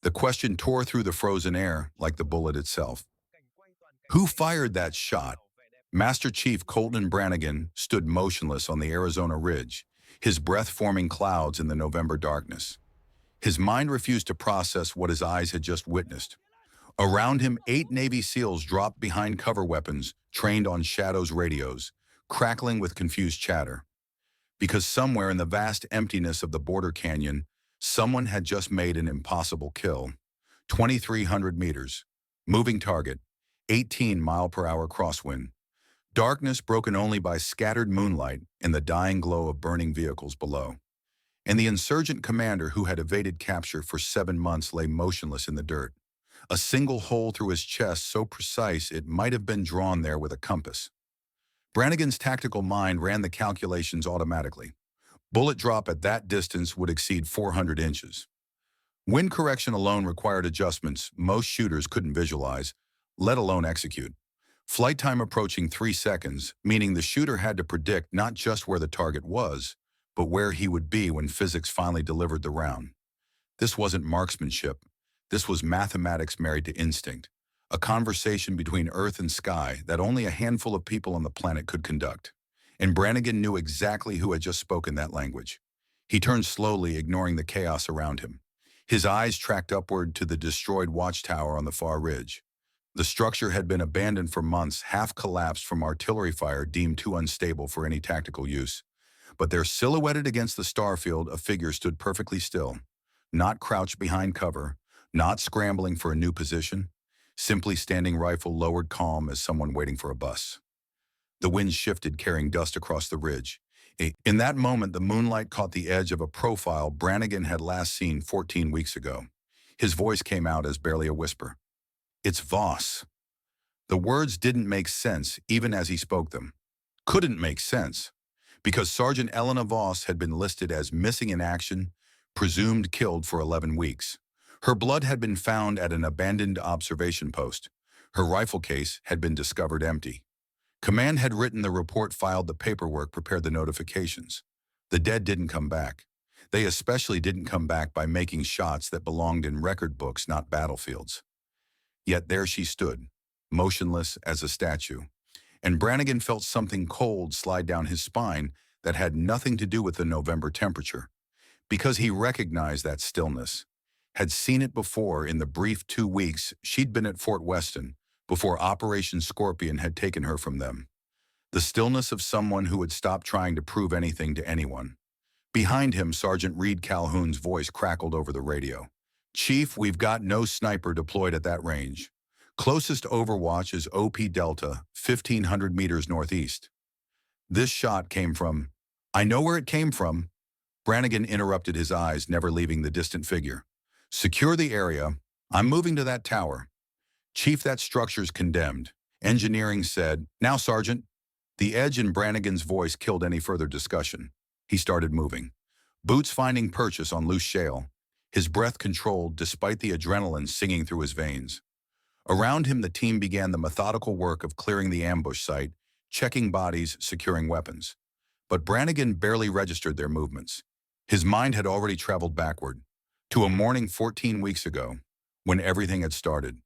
The question tore through the frozen air like the bullet itself. Who fired that shot? Master Chief Colton Brannigan stood motionless on the Arizona ridge, his breath forming clouds in the November darkness. His mind refused to process what his eyes had just witnessed. Around him, 8 Navy SEALs dropped behind cover weapons, trained on Shadow's radios, crackling with confused chatter. Because somewhere in the vast emptiness of the border canyon, someone had just made an impossible kill. 2,300 meters. Moving target. 18-mile-per-hour crosswind. Darkness broken only by scattered moonlight and the dying glow of burning vehicles below. And the insurgent commander who had evaded capture for 7 months lay motionless in the dirt. A single hole through his chest so precise it might have been drawn there with a compass. Brannigan's tactical mind ran the calculations automatically. Bullet drop at that distance would exceed 400 inches. Wind correction alone required adjustments most shooters couldn't visualize, let alone execute. Flight time approaching 3 seconds, meaning the shooter had to predict not just where the target was, but where he would be when physics finally delivered the round. This wasn't marksmanship. This was mathematics married to instinct, a conversation between earth and sky that only a handful of people on the planet could conduct. And Brannigan knew exactly who had just spoken that language. He turned slowly, ignoring the chaos around him. His eyes tracked upward to the destroyed watchtower on the far ridge. The structure had been abandoned for months, half collapsed from artillery fire deemed too unstable for any tactical use. But there, silhouetted against the starfield, a figure stood perfectly still, not crouched behind cover, not scrambling for a new position, simply standing, rifle lowered, calm as someone waiting for a bus. The wind shifted, carrying dust across the ridge. In that moment, the moonlight caught the edge of a profile Brannigan had last seen 14 weeks ago. His voice came out as barely a whisper. "It's Voss." The words didn't make sense even as he spoke them. Couldn't make sense, because Sergeant Elena Voss had been listed as missing in action, presumed killed for 11 weeks. Her blood had been found at an abandoned observation post. Her rifle case had been discovered empty. Command had written the report, filed the paperwork, prepared the notifications. The dead didn't come back. They especially didn't come back by making shots that belonged in record books, not battlefields. Yet there she stood, motionless as a statue. And Brannigan felt something cold slide down his spine that had nothing to do with the November temperature. Because he recognized that stillness, had seen it before in the brief 2 weeks she'd been at Fort Weston, before Operation Scorpion had taken her from them. The stillness of someone who had stopped trying to prove anything to anyone. Behind him, Sergeant Reed Calhoun's voice crackled over the radio. "Chief, we've got no sniper deployed at that range. Closest overwatch is OP Delta, 1,500 meters northeast." This shot came from... "I know where it came from." Brannigan interrupted, his eyes never leaving the distant figure. "Secure the area. I'm moving to that tower." "Chief, that structure's condemned." Engineering said, "Now, Sergeant." The edge in Brannigan's voice killed any further discussion. He started moving. Boots finding purchase on loose shale. His breath controlled despite the adrenaline singing through his veins. Around him, the team began the methodical work of clearing the ambush site, checking bodies, securing weapons. But Brannigan barely registered their movements. His mind had already traveled backward, to a morning 14 weeks ago, when everything had started.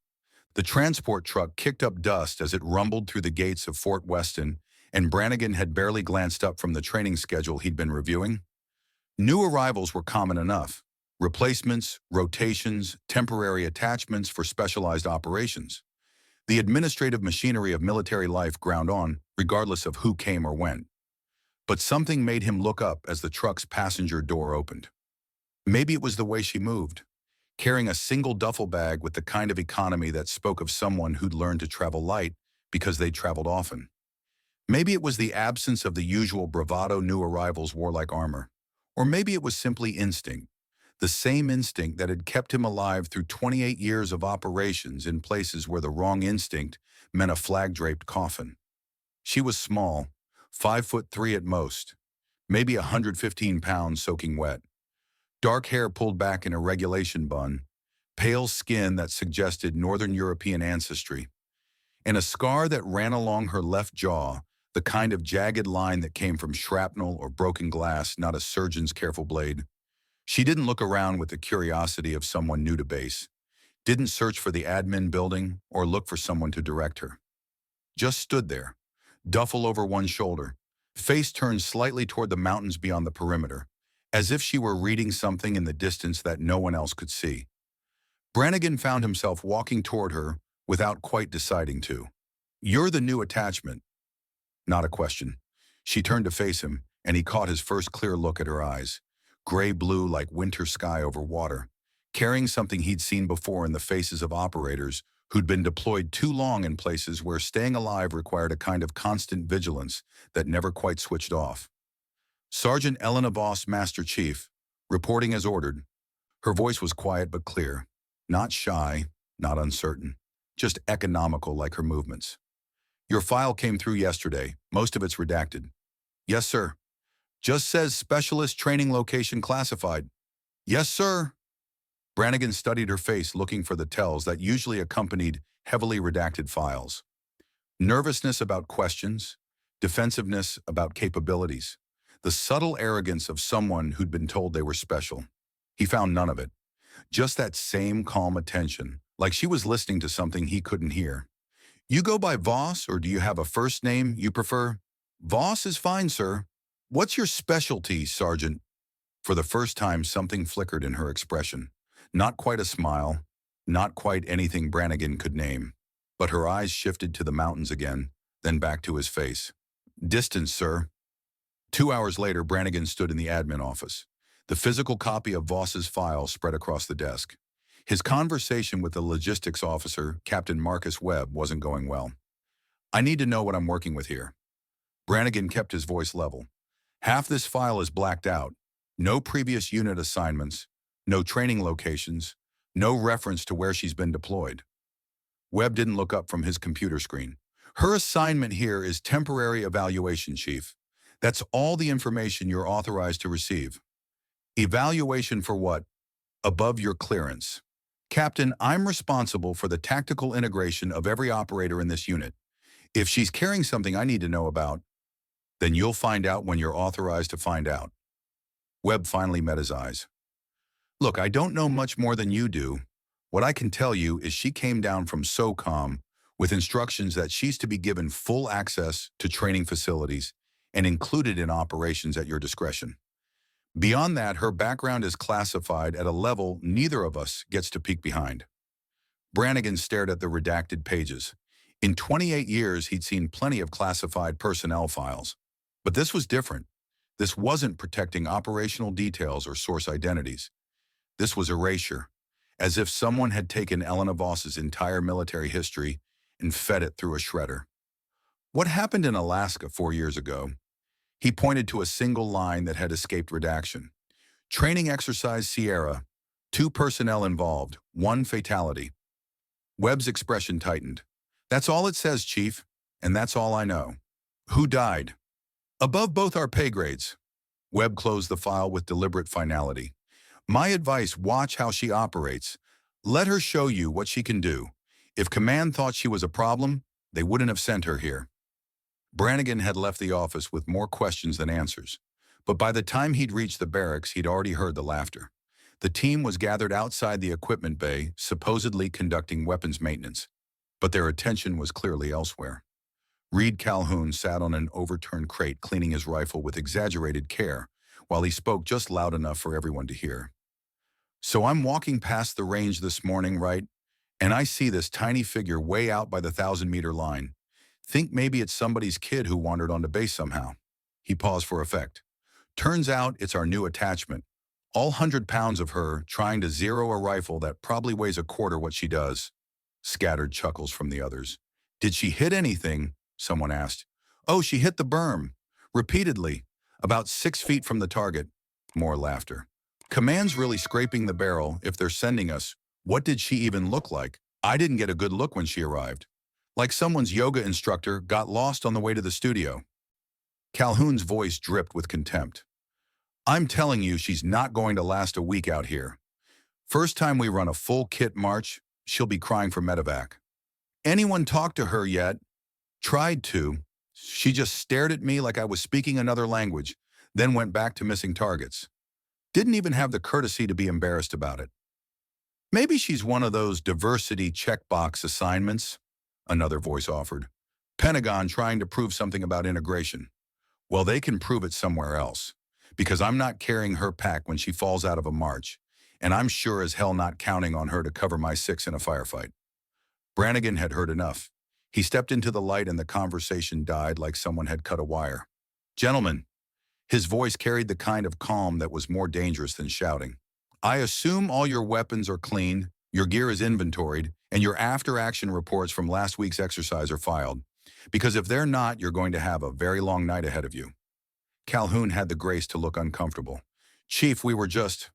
The transport truck kicked up dust as it rumbled through the gates of Fort Weston, and Brannigan had barely glanced up from the training schedule he'd been reviewing. New arrivals were common enough. Replacements, rotations, temporary attachments for specialized operations. The administrative machinery of military life ground on, regardless of who came or went. But something made him look up as the truck's passenger door opened. Maybe it was the way she moved, carrying a single duffel bag with the kind of economy that spoke of someone who'd learned to travel light because they'd traveled often. Maybe it was the absence of the usual bravado new arrivals wore like armor. Or maybe it was simply instinct, the same instinct that had kept him alive through 28 years of operations in places where the wrong instinct meant a flag-draped coffin. She was small, 5'3" at most, maybe 115 pounds soaking wet. Dark hair pulled back in a regulation bun, pale skin that suggested Northern European ancestry, and a scar that ran along her left jaw, the kind of jagged line that came from shrapnel or broken glass, not a surgeon's careful blade. She didn't look around with the curiosity of someone new to base, didn't search for the admin building or look for someone to direct her. Just stood there, duffel over one shoulder, face turned slightly toward the mountains beyond the perimeter, as if she were reading something in the distance that no one else could see. Brannigan found himself walking toward her without quite deciding to. "You're the new attachment." Not a question. She turned to face him, and he caught his first clear look at her eyes, gray-blue like winter sky over water, carrying something he'd seen before in the faces of operators who'd been deployed too long in places where staying alive required a kind of constant vigilance that never quite switched off. "Sergeant Elena Voss, Master Chief, reporting as ordered." Her voice was quiet but clear, not shy, not uncertain, just economical like her movements. "Your file came through yesterday. Most of it's redacted." "Yes, sir." "Just says specialist training location classified." "Yes, sir." Brannigan studied her face, looking for the tells that usually accompanied heavily redacted files. Nervousness about questions, defensiveness about capabilities, the subtle arrogance of someone who'd been told they were special. He found none of it. Just that same calm attention, like she was listening to something he couldn't hear. "You go by Voss, or do you have a first name you prefer?" "Voss is fine, sir." "What's your specialty, Sergeant?" For the first time, something flickered in her expression. Not quite a smile, not quite anything Brannigan could name. But her eyes shifted to the mountains again, then back to his face. "Distance, sir." 2 hours later, Brannigan stood in the admin office. The physical copy of Voss's file spread across the desk. His conversation with the logistics officer, Captain Marcus Webb, wasn't going well. "I need to know what I'm working with here." Brannigan kept his voice level. "Half this file is blacked out. No previous unit assignments, no training locations, no reference to where she's been deployed." Webb didn't look up from his computer screen. "Her assignment here is temporary evaluation, Chief. That's all the information you're authorized to receive." "Evaluation for what?" "Above your clearance." "Captain, I'm responsible for the tactical integration of every operator in this unit. If she's carrying something I need to know about, then you'll find out when you're authorized to find out." Webb finally met his eyes. "Look, I don't know much more than you do. What I can tell you is she came down from SOCOM with instructions that she's to be given full access to training facilities and included in operations at your discretion. Beyond that, her background is classified at a level neither of us gets to peek behind." Brannigan stared at the redacted pages. In 28 years, he'd seen plenty of classified personnel files. But this was different. This wasn't protecting operational details or source identities. This was erasure, as if someone had taken Elena Voss's entire military history and fed it through a shredder. "What happened in Alaska 4 years ago?" He pointed to a single line that had escaped redaction. "Training exercise Sierra. 2 personnel involved, 1 fatality." Webb's expression tightened. "That's all it says, Chief, and that's all I know." "Who died?" "Above both our pay grades." Webb closed the file with deliberate finality. "My advice, watch how she operates. Let her show you what she can do. If command thought she was a problem, they wouldn't have sent her here." Brannigan had left the office with more questions than answers. But by the time he'd reached the barracks, he'd already heard the laughter. The team was gathered outside the equipment bay, supposedly conducting weapons maintenance. But their attention was clearly elsewhere. Reed Calhoun sat on an overturned crate, cleaning his rifle with exaggerated care, while he spoke just loud enough for everyone to hear. "So I'm walking past the range this morning, right? And I see this tiny figure way out by the 1,000-meter line. Think maybe it's somebody's kid who wandered onto base somehow." He paused for effect. "Turns out it's our new attachment. All 100 pounds of her trying to zero a rifle that probably weighs a quarter what she does." Scattered chuckles from the others. "Did she hit anything?" someone asked. "Oh, she hit the berm. Repeatedly. About 6 feet from the target." More laughter. "Command's really scraping the barrel if they're sending us. What did she even look like? I didn't get a good look when she arrived. Like someone's yoga instructor got lost on the way to the studio." Calhoun's voice dripped with contempt. "I'm telling you, she's not going to last a week out here. First time we run a full kit march, she'll be crying for medevac." "Anyone talked to her yet?" "Tried to. She just stared at me like I was speaking another language, then went back to missing targets." Didn't even have the courtesy to be embarrassed about it. Maybe she's one of those diversity checkbox assignments, another voice offered. Pentagon trying to prove something about integration. Well, they can prove it somewhere else, because I'm not carrying her pack when she falls out of a march, and I'm sure as hell not counting on her to cover my six in a firefight. Brannigan had heard enough. He stepped into the light and the conversation died like someone had cut a wire. Gentlemen, his voice carried the kind of calm that was more dangerous than shouting. I assume all your weapons are clean, your gear is inventoried, and your after-action reports from last week's exercise are filed. Because if they're not, you're going to have a very long night ahead of you. Calhoun had the grace to look uncomfortable. Chief, we were just...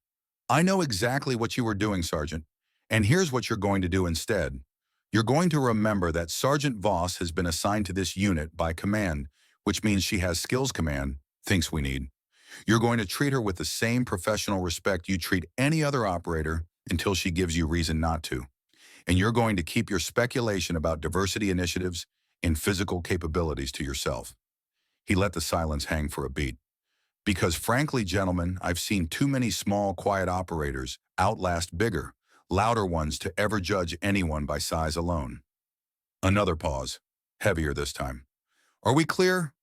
I know exactly what you were doing, Sergeant. And here's what you're going to do instead. You're going to remember that Sergeant Voss has been assigned to this unit by command, which means she has skills command, thinks we need. You're going to treat her with the same professional respect you treat any other operator until she gives you reason not to. And you're going to keep your speculation about diversity initiatives and physical capabilities to yourself. He let the silence hang for a beat. Because frankly, gentlemen, I've seen too many small, quiet operators outlast bigger, louder ones to ever judge anyone by size alone. Another pause, heavier this time. Are we clear?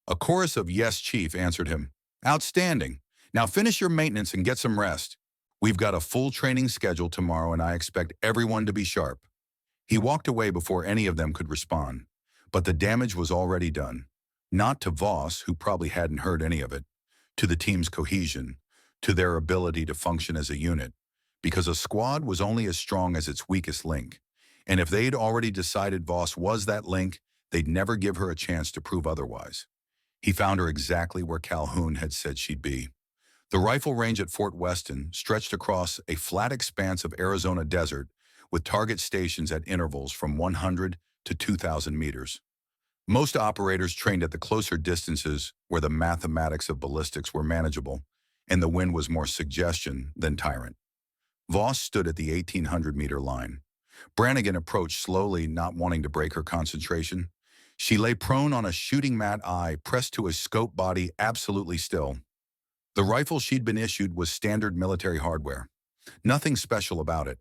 A chorus of "Yes, Chief" answered him. Outstanding. Now finish your maintenance and get some rest. We've got a full training schedule tomorrow and I expect everyone to be sharp. He walked away before any of them could respond. But the damage was already done. Not to Voss, who probably hadn't heard any of it, to the team's cohesion, to their ability to function as a unit, because a squad was only as strong as its weakest link. And if they'd already decided Voss was that link, they'd never give her a chance to prove otherwise. He found her exactly where Calhoun had said she'd be. The rifle range at Fort Weston stretched across a flat expanse of Arizona desert with target stations at intervals from 100 to 2,000 meters. Most operators trained at the closer distances where the mathematics of ballistics were manageable and the wind was more suggestion than tyrant. Voss stood at the 1,800-meter line. Brannigan approached slowly, not wanting to break her concentration. She lay prone on a shooting mat, eye pressed to a scope body, absolutely still. The rifle she'd been issued was standard military hardware. Nothing special about it,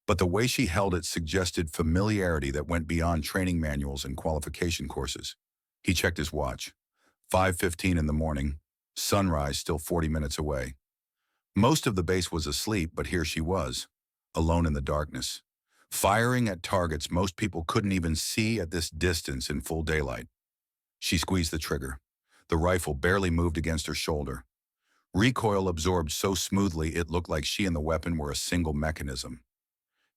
but the way she held it suggested familiarity that went beyond training manuals and qualification courses. He checked his watch. 5:15 in the morning, sunrise still 40 minutes away. Most of the base was asleep, but here she was, alone in the darkness, firing at targets most people couldn't even see at this distance in full daylight. She squeezed the trigger. The rifle barely moved against her shoulder. Recoil absorbed so smoothly it looked like she and the weapon were a single mechanism.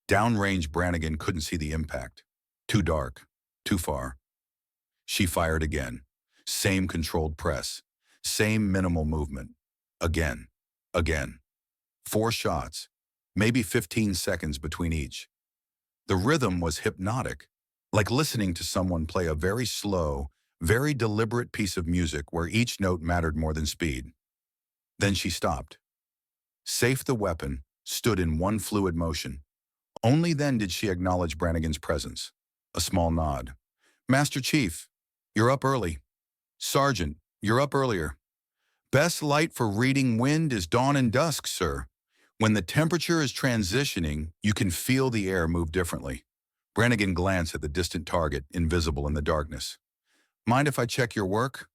Downrange, Brannigan couldn't see the impact. Too dark, too far. She fired again. Same controlled press. Same minimal movement. Again. Again. 4 shots. Maybe 15 seconds between each. The rhythm was hypnotic, like listening to someone play a very slow, very deliberate piece of music where each note mattered more than speed. Then she stopped. Safe the weapon, stood in one fluid motion. Only then did she acknowledge Brannigan's presence. A small nod. Master Chief, you're up early. Sergeant, you're up earlier. Best light for reading wind is dawn and dusk, sir. When the temperature is transitioning, you can feel the air move differently. Brannigan glanced at the distant target, invisible in the darkness. Mind if I check your work?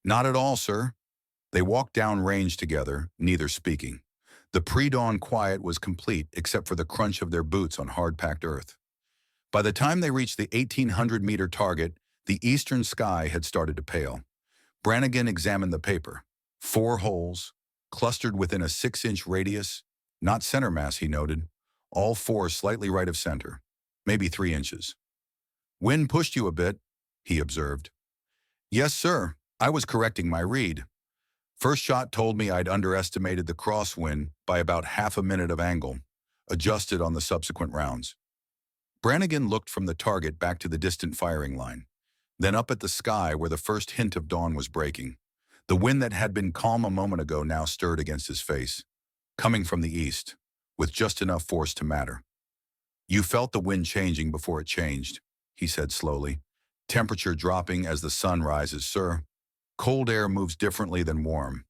Not at all, sir. They walked down range together, neither speaking. The pre-dawn quiet was complete except for the crunch of their boots on hard-packed earth. By the time they reached the 1,800-meter target, the eastern sky had started to pale. Brannigan examined the paper. 4 holes, clustered within a 6-inch radius. Not center mass, he noted. All 4 slightly right of center. Maybe 3 inches. Wind pushed you a bit, he observed. Yes, sir. I was correcting my read. First shot told me I'd underestimated the crosswind by about half a minute of angle, adjusted on the subsequent rounds. Brannigan looked from the target back to the distant firing line, then up at the sky where the first hint of dawn was breaking. The wind that had been calm a moment ago now stirred against his face, coming from the east, with just enough force to matter. You felt the wind changing before it changed, he said slowly. Temperature dropping as the sun rises, sir. Cold air moves differently than warm.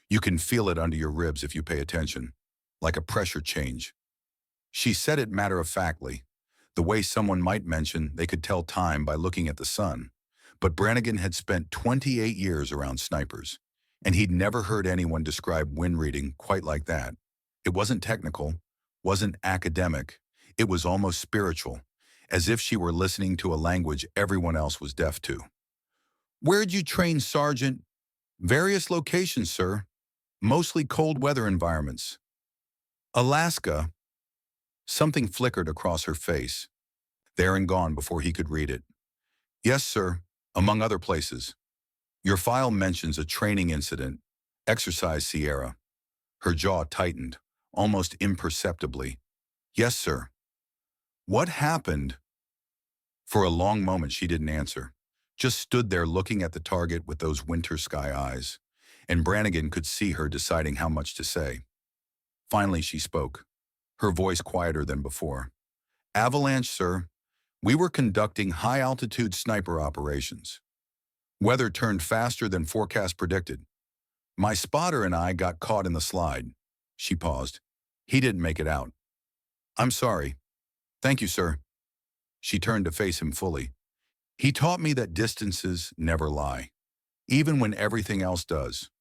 You can feel it under your ribs if you pay attention, like a pressure change. She said it matter-of-factly, the way someone might mention they could tell time by looking at the sun. But Brannigan had spent 28 years around snipers, and he'd never heard anyone describe wind reading quite like that. It wasn't technical, wasn't academic, it was almost spiritual, as if she were listening to a language everyone else was deaf to. "Where'd you train, Sergeant?" "Various locations, sir. Mostly cold weather environments." "Alaska." Something flickered across her face, there and gone before he could read it. "Yes, sir, among other places. Your file mentions a training incident, Exercise Sierra." Her jaw tightened, almost imperceptibly. "Yes, sir." "What happened?" For a long moment she didn't answer, just stood there looking at the target with those winter sky eyes, and Brannigan could see her deciding how much to say. Finally she spoke, her voice quieter than before. "Avalanche, sir. We were conducting high-altitude sniper operations. Weather turned faster than forecast predicted. My spotter and I got caught in the slide." She paused. "He didn't make it out." "I'm sorry." "Thank you, sir." She turned to face him fully. "He taught me that distances never lie, even when everything else does.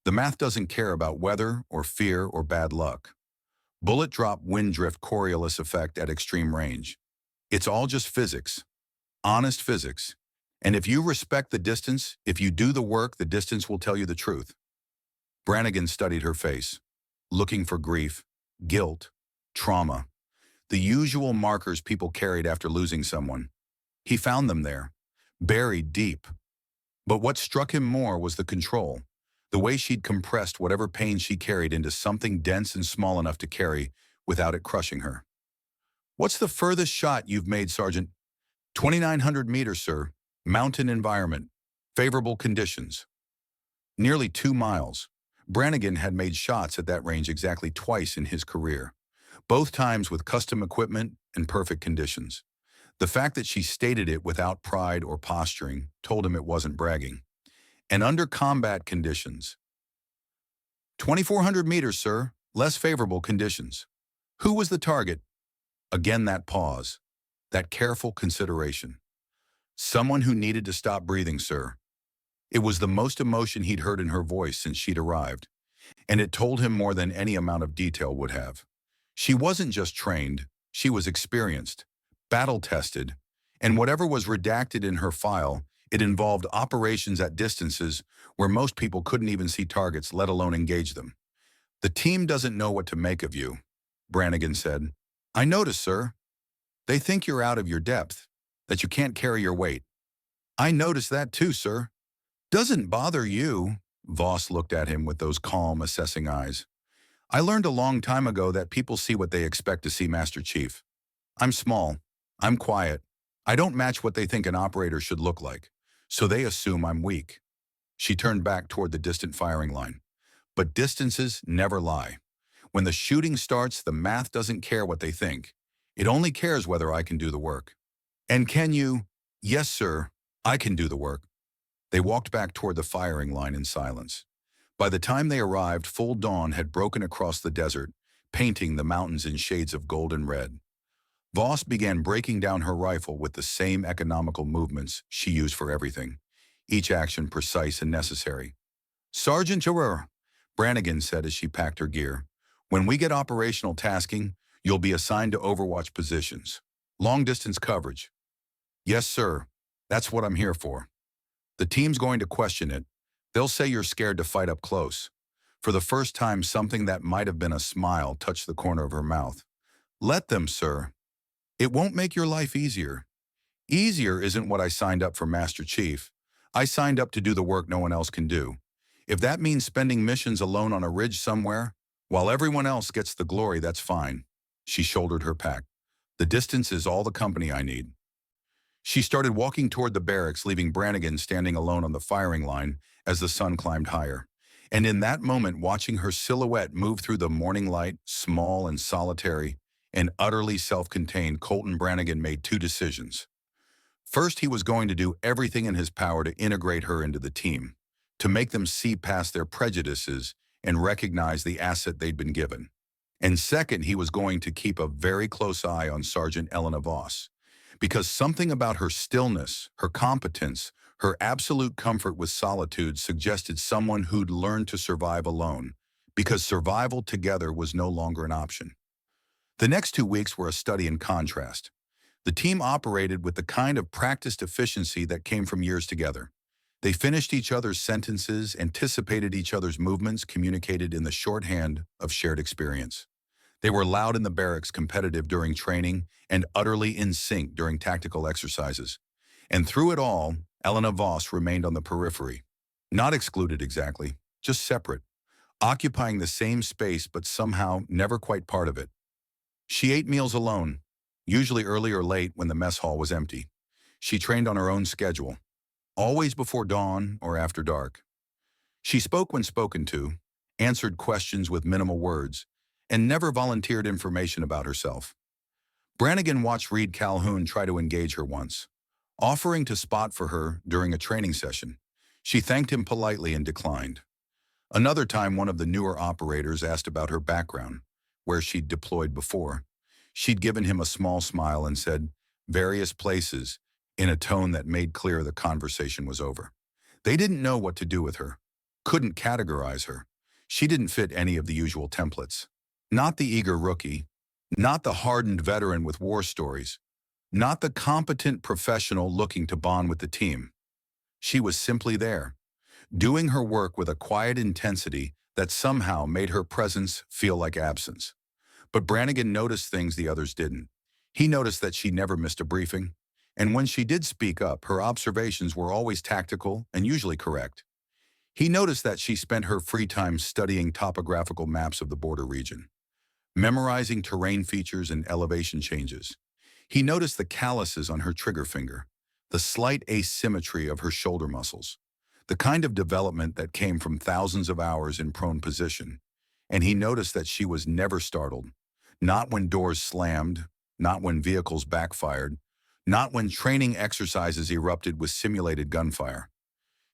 The math doesn't care about weather or fear or bad luck. Bullet drop wind drift Coriolis effect at extreme range. It's all just physics, honest physics. And if you respect the distance, if you do the work, the distance will tell you the truth." Brannigan studied her face, looking for grief, guilt, trauma, the usual markers people carried after losing someone. He found them there, buried deep. But what struck him more was the control, the way she'd compressed whatever pain she carried into something dense and small enough to carry without it crushing her. "What's the furthest shot you've made, Sergeant?" 2,900 meters, sir. Mountain environment. Favorable conditions." Nearly 2 miles. Brannigan had made shots at that range exactly twice in his career, both times with custom equipment and perfect conditions. The fact that she stated it without pride or posturing told him it wasn't bragging. "And under combat conditions." 2,400 meters, sir. Less favorable conditions." "Who was the target?" Again that pause, that careful consideration. "Someone who needed to stop breathing, sir." It was the most emotion he'd heard in her voice since she'd arrived, and it told him more than any amount of detail would have. She wasn't just trained, she was experienced, battle-tested, and whatever was redacted in her file, it involved operations at distances where most people couldn't even see targets, let alone engage them. "The team doesn't know what to make of you," Brannigan said. "I notice, sir. They think you're out of your depth, that you can't carry your weight." "I notice that too, sir." "Doesn't bother you." Voss looked at him with those calm, assessing eyes. "I learned a long time ago that people see what they expect to see, Master Chief. I'm small. I'm quiet. I don't match what they think an operator should look like, so they assume I'm weak." She turned back toward the distant firing line. "But distances never lie. When the shooting starts, the math doesn't care what they think. It only cares whether I can do the work." "And can you?" "Yes, sir. I can do the work." They walked back toward the firing line in silence. By the time they arrived, full dawn had broken across the desert, painting the mountains in shades of gold and red. Voss began breaking down her rifle with the same economical movements she used for everything, each action precise and necessary. "Sergeant Juror," Brannigan said as she packed her gear, "when we get operational tasking, you'll be assigned to overwatch positions. Long-distance coverage." "Yes, sir. That's what I'm here for." "The team's going to question it. They'll say you're scared to fight up close." For the first time, something that might have been a smile touched the corner of her mouth. "Let them, sir. It won't make your life easier." "Easier isn't what I signed up for, Master Chief. I signed up to do the work no one else can do. If that means spending missions alone on a ridge somewhere, while everyone else gets the glory, that's fine." She shouldered her pack. "The distance is all the company I need." She started walking toward the barracks, leaving Brannigan standing alone on the firing line as the sun climbed higher. And in that moment, watching her silhouette move through the morning light, small and solitary, and utterly self-contained, Colton Brannigan made 2 decisions. First, he was going to do everything in his power to integrate her into the team, to make them see past their prejudices and recognize the asset they'd been given. And second, he was going to keep a very close eye on Sergeant Elena Voss, because something about her stillness, her competence, her absolute comfort with solitude suggested someone who'd learned to survive alone, because survival together was no longer an option. The next 2 weeks were a study in contrast. The team operated with the kind of practiced efficiency that came from years together. They finished each other's sentences, anticipated each other's movements, communicated in the shorthand of shared experience. They were loud in the barracks, competitive during training, and utterly in sync during tactical exercises. And through it all, Elena Voss remained on the periphery. Not excluded exactly, just separate, occupying the same space but somehow never quite part of it. She ate meals alone, usually early or late when the mess hall was empty. She trained on her own schedule, always before dawn or after dark. She spoke when spoken to, answered questions with minimal words, and never volunteered information about herself. Brannigan watched Reed Calhoun try to engage her once, offering to spot for her during a training session. She thanked him politely and declined. Another time, one of the newer operators asked about her background, where she'd deployed before. She'd given him a small smile and said, "Various places," in a tone that made clear the conversation was over. They didn't know what to do with her, couldn't categorize her. She didn't fit any of the usual templates. Not the eager rookie, not the hardened veteran with war stories, not the competent professional looking to bond with the team. She was simply there, doing her work with a quiet intensity that somehow made her presence feel like absence. But Brannigan noticed things the others didn't. He noticed that she never missed a briefing, and when she did speak up, her observations were always tactical and usually correct. He noticed that she spent her free time studying topographical maps of the border region, memorizing terrain features and elevation changes. He noticed the calluses on her trigger finger, the slight asymmetry of her shoulder muscles, the kind of development that came from thousands of hours in prone position. And he noticed that she was never startled, not when doors slammed, not when vehicles backfired, not when training exercises erupted with simulated gunfire.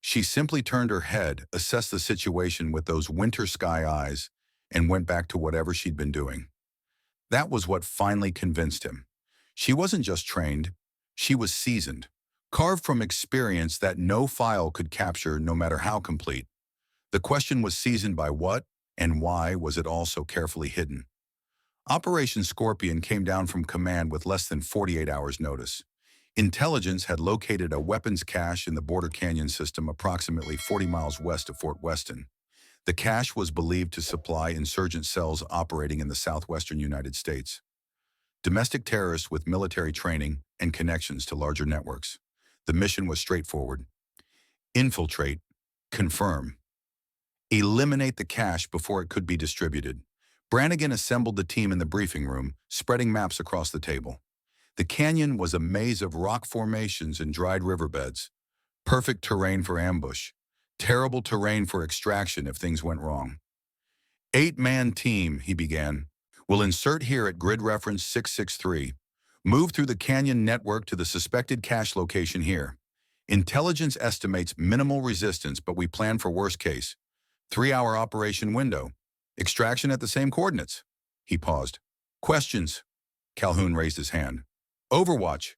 She simply turned her head, assessed the situation with those winter sky eyes, and went back to whatever she'd been doing. That was what finally convinced him. She wasn't just trained, she was seasoned, carved from experience that no file could capture no matter how complete. The question was, seasoned by what, and why was it all so carefully hidden? Operation Scorpion came down from command with less than 48 hours' notice. Intelligence had located a weapons cache in the Border Canyon system approximately 40 miles west of Fort Weston. The cache was believed to supply insurgent cells operating in the southwestern United States. Domestic terrorists with military training and connections to larger networks. The mission was straightforward: infiltrate, confirm, eliminate the cache before it could be distributed. Brannigan assembled the team in the briefing room, spreading maps across the table. The canyon was a maze of rock formations and dried riverbeds. Perfect terrain for ambush. Terrible terrain for extraction if things went wrong. 8-man team, he began, will insert here at grid reference 663. Move through the canyon network to the suspected cache location here. Intelligence estimates minimal resistance, but we plan for worst case. 3-hour operation window. Extraction at the same coordinates. He paused. Questions? Calhoun raised his hand. Overwatch.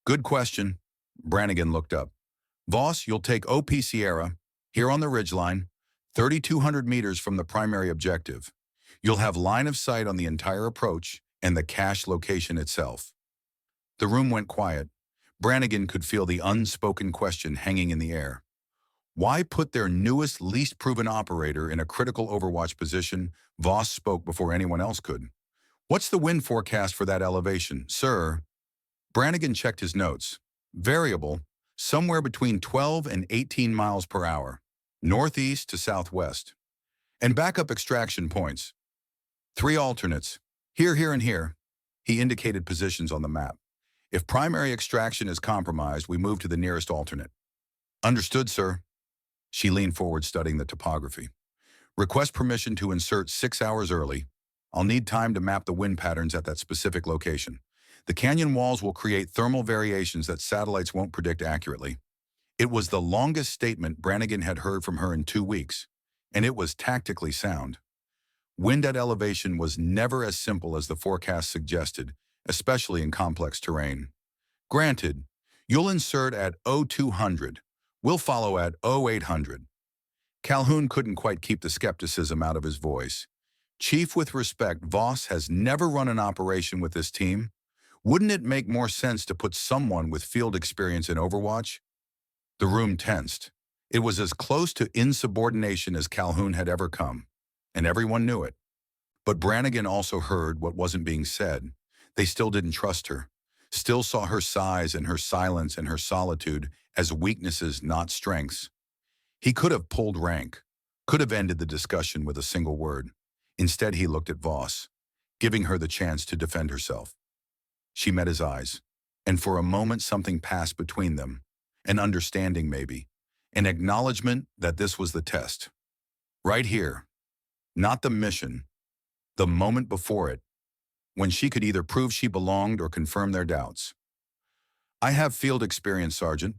Good question. Brannigan looked up. Voss, you'll take OP Sierra, here on the ridgeline, 3,200 meters from the primary objective. You'll have line of sight on the entire approach and the cache location itself. The room went quiet. Brannigan could feel the unspoken question hanging in the air. Why put their newest, least proven operator in a critical Overwatch position? Voss spoke before anyone else could. What's the wind forecast for that elevation, sir? Brannigan checked his notes. Variable, somewhere between 12 and 18 miles per hour, northeast to southwest. And backup extraction points. 3 alternates, here, here, and here. He indicated positions on the map. If primary extraction is compromised, we move to the nearest alternate. Understood, sir. She leaned forward, studying the topography. Request permission to insert 6 hours early. I'll need time to map the wind patterns at that specific location. The canyon walls will create thermal variations that satellites won't predict accurately. It was the longest statement Brannigan had heard from her in 2 weeks, and it was tactically sound. Wind at elevation was never as simple as the forecast suggested, especially in complex terrain. Granted, you'll insert at 0200. We'll follow at 0800. Calhoun couldn't quite keep the skepticism out of his voice. Chief, with respect, Voss has never run an operation with this team. Wouldn't it make more sense to put someone with field experience in Overwatch? The room tensed. It was as close to insubordination as Calhoun had ever come, and everyone knew it. But Brannigan also heard what wasn't being said. They still didn't trust her, still saw her size and her silence and her solitude as weaknesses, not strengths. He could have pulled rank, could have ended the discussion with a single word. Instead, he looked at Voss, giving her the chance to defend herself. She met his eyes, and for a moment something passed between them, an understanding maybe, an acknowledgement that this was the test. Right here, not the mission, the moment before it, when she could either prove she belonged or confirm their doubts. I have field experience, Sergeant.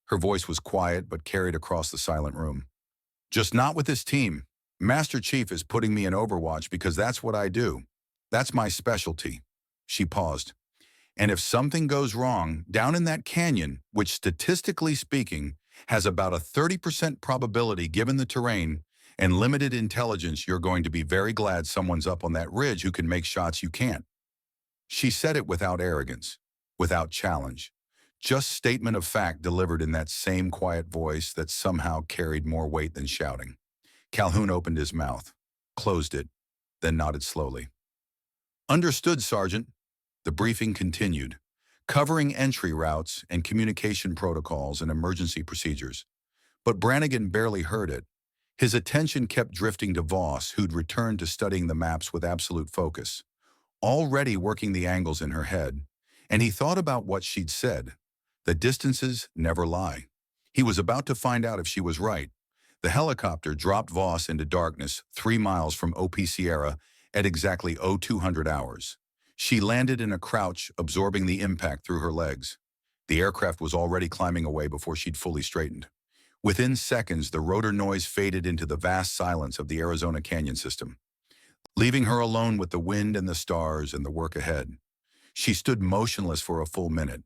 Her voice was quiet but carried across the silent room. Just not with this team. Master Chief is putting me in Overwatch because that's what I do. That's my specialty. She paused. And if something goes wrong down in that canyon, which statistically speaking has about a 30% probability given the terrain and limited intelligence, you're going to be very glad someone's up on that ridge who can make shots you can't. She said it without arrogance, without challenge, just statement of fact delivered in that same quiet voice that somehow carried more weight than shouting. Calhoun opened his mouth, closed it, then nodded slowly. Understood, Sergeant. The briefing continued, covering entry routes and communication protocols and emergency procedures. But Brannigan barely heard it. His attention kept drifting to Voss, who'd returned to studying the maps with absolute focus, already working the angles in her head. And he thought about what she'd said. The distances never lie. He was about to find out if she was right. The helicopter dropped Voss into darkness 3 miles from OP Sierra at exactly 0200 hours. She landed in a crouch, absorbing the impact through her legs. The aircraft was already climbing away before she'd fully straightened. Within seconds, the rotor noise faded into the vast silence of the Arizona Canyon system, leaving her alone with the wind and the stars and the work ahead. She stood motionless for a full minute,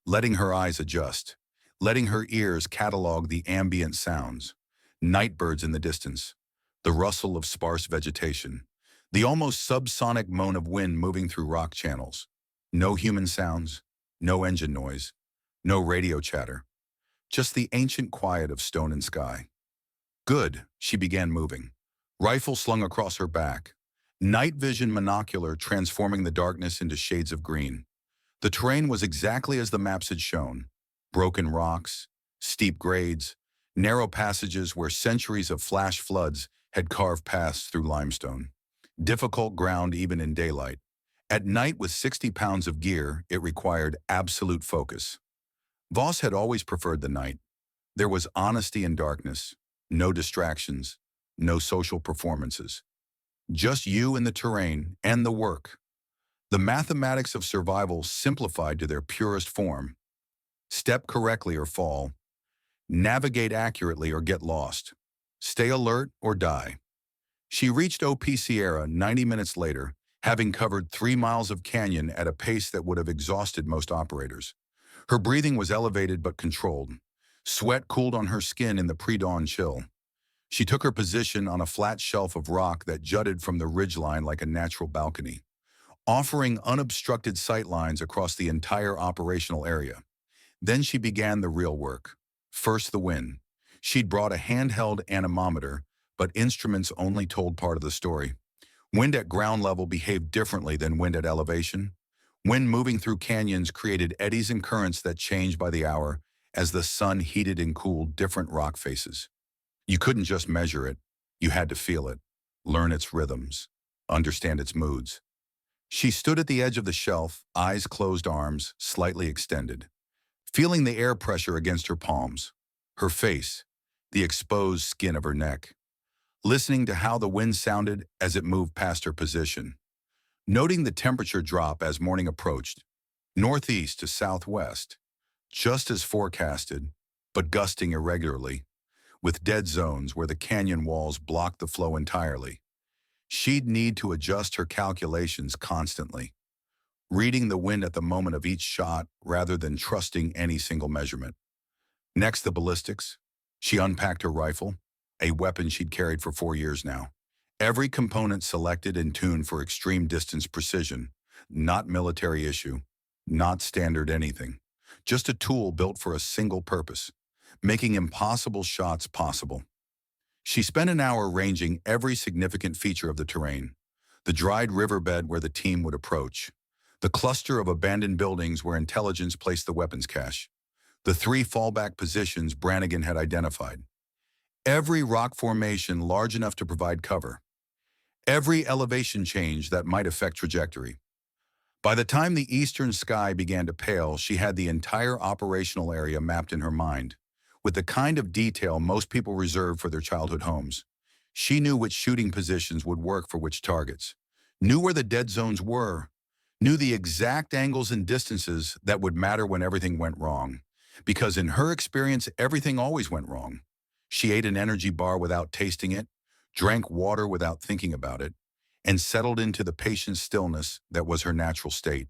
letting her eyes adjust, letting her ears catalog the ambient sounds. Nightbirds in the distance, the rustle of sparse vegetation, the almost subsonic moan of wind moving through rock channels. No human sounds, no engine noise, no radio chatter, just the ancient quiet of stone and sky. Good, she began moving, rifle slung across her back, night vision monocular transforming the darkness into shades of green. The terrain was exactly as the maps had shown. Broken rocks, steep grades, narrow passages where centuries of flash floods had carved paths through limestone. Difficult ground even in daylight. At night, with 60 pounds of gear, it required absolute focus. Voss had always preferred the night. There was honesty in darkness, no distractions, no social performances. Just you and the terrain and the work. The mathematics of survival simplified to their purest form. Step correctly or fall. Navigate accurately or get lost. Stay alert or die. She reached OP Sierra 90 minutes later, having covered 3 miles of canyon at a pace that would have exhausted most operators. Her breathing was elevated but controlled. Sweat cooled on her skin in the pre-dawn chill. She took her position on a flat shelf of rock that jutted from the ridgeline like a natural balcony, offering unobstructed sight lines across the entire operational area. Then she began the real work. First, the wind. She'd brought a handheld anemometer, but instruments only told part of the story. Wind at ground level behaved differently than wind at elevation. Wind moving through canyons created eddies and currents that changed by the hour as the sun heated and cooled different rock faces. You couldn't just measure it. You had to feel it, learn its rhythms, understand its moods. She stood at the edge of the shelf, eyes closed, arms slightly extended, feeling the air pressure against her palms, her face, the exposed skin of her neck, listening to how the wind sounded as it moved past her position, noting the temperature drop as morning approached, northeast to southwest, just as forecasted, but gusting irregularly. with dead zones where the canyon walls blocked the flow entirely. She'd need to adjust her calculations constantly, reading the wind at the moment of each shot rather than trusting any single measurement. Next, the ballistics. She unpacked her rifle, a weapon she'd carried for 4 years now. Every component selected and tuned for extreme distance precision, not military issue, not standard anything. Just a tool built for a single purpose, making impossible shots possible. She spent an hour ranging every significant feature of the terrain: the dried riverbed where the team would approach, the cluster of abandoned buildings where intelligence placed the weapons cache, the 3 fallback positions Brannigan had identified, every rock formation large enough to provide cover, every elevation change that might affect trajectory. By the time the eastern sky began to pale, she had the entire operational area mapped in her mind, with the kind of detail most people reserve for their childhood homes. She knew which shooting positions would work for which targets, knew where the dead zones were, knew the exact angles and distances that would matter when everything went wrong. Because in her experience, everything always went wrong. She ate an energy bar without tasting it, drank water without thinking about it, and settled into the patient stillness that was her natural state.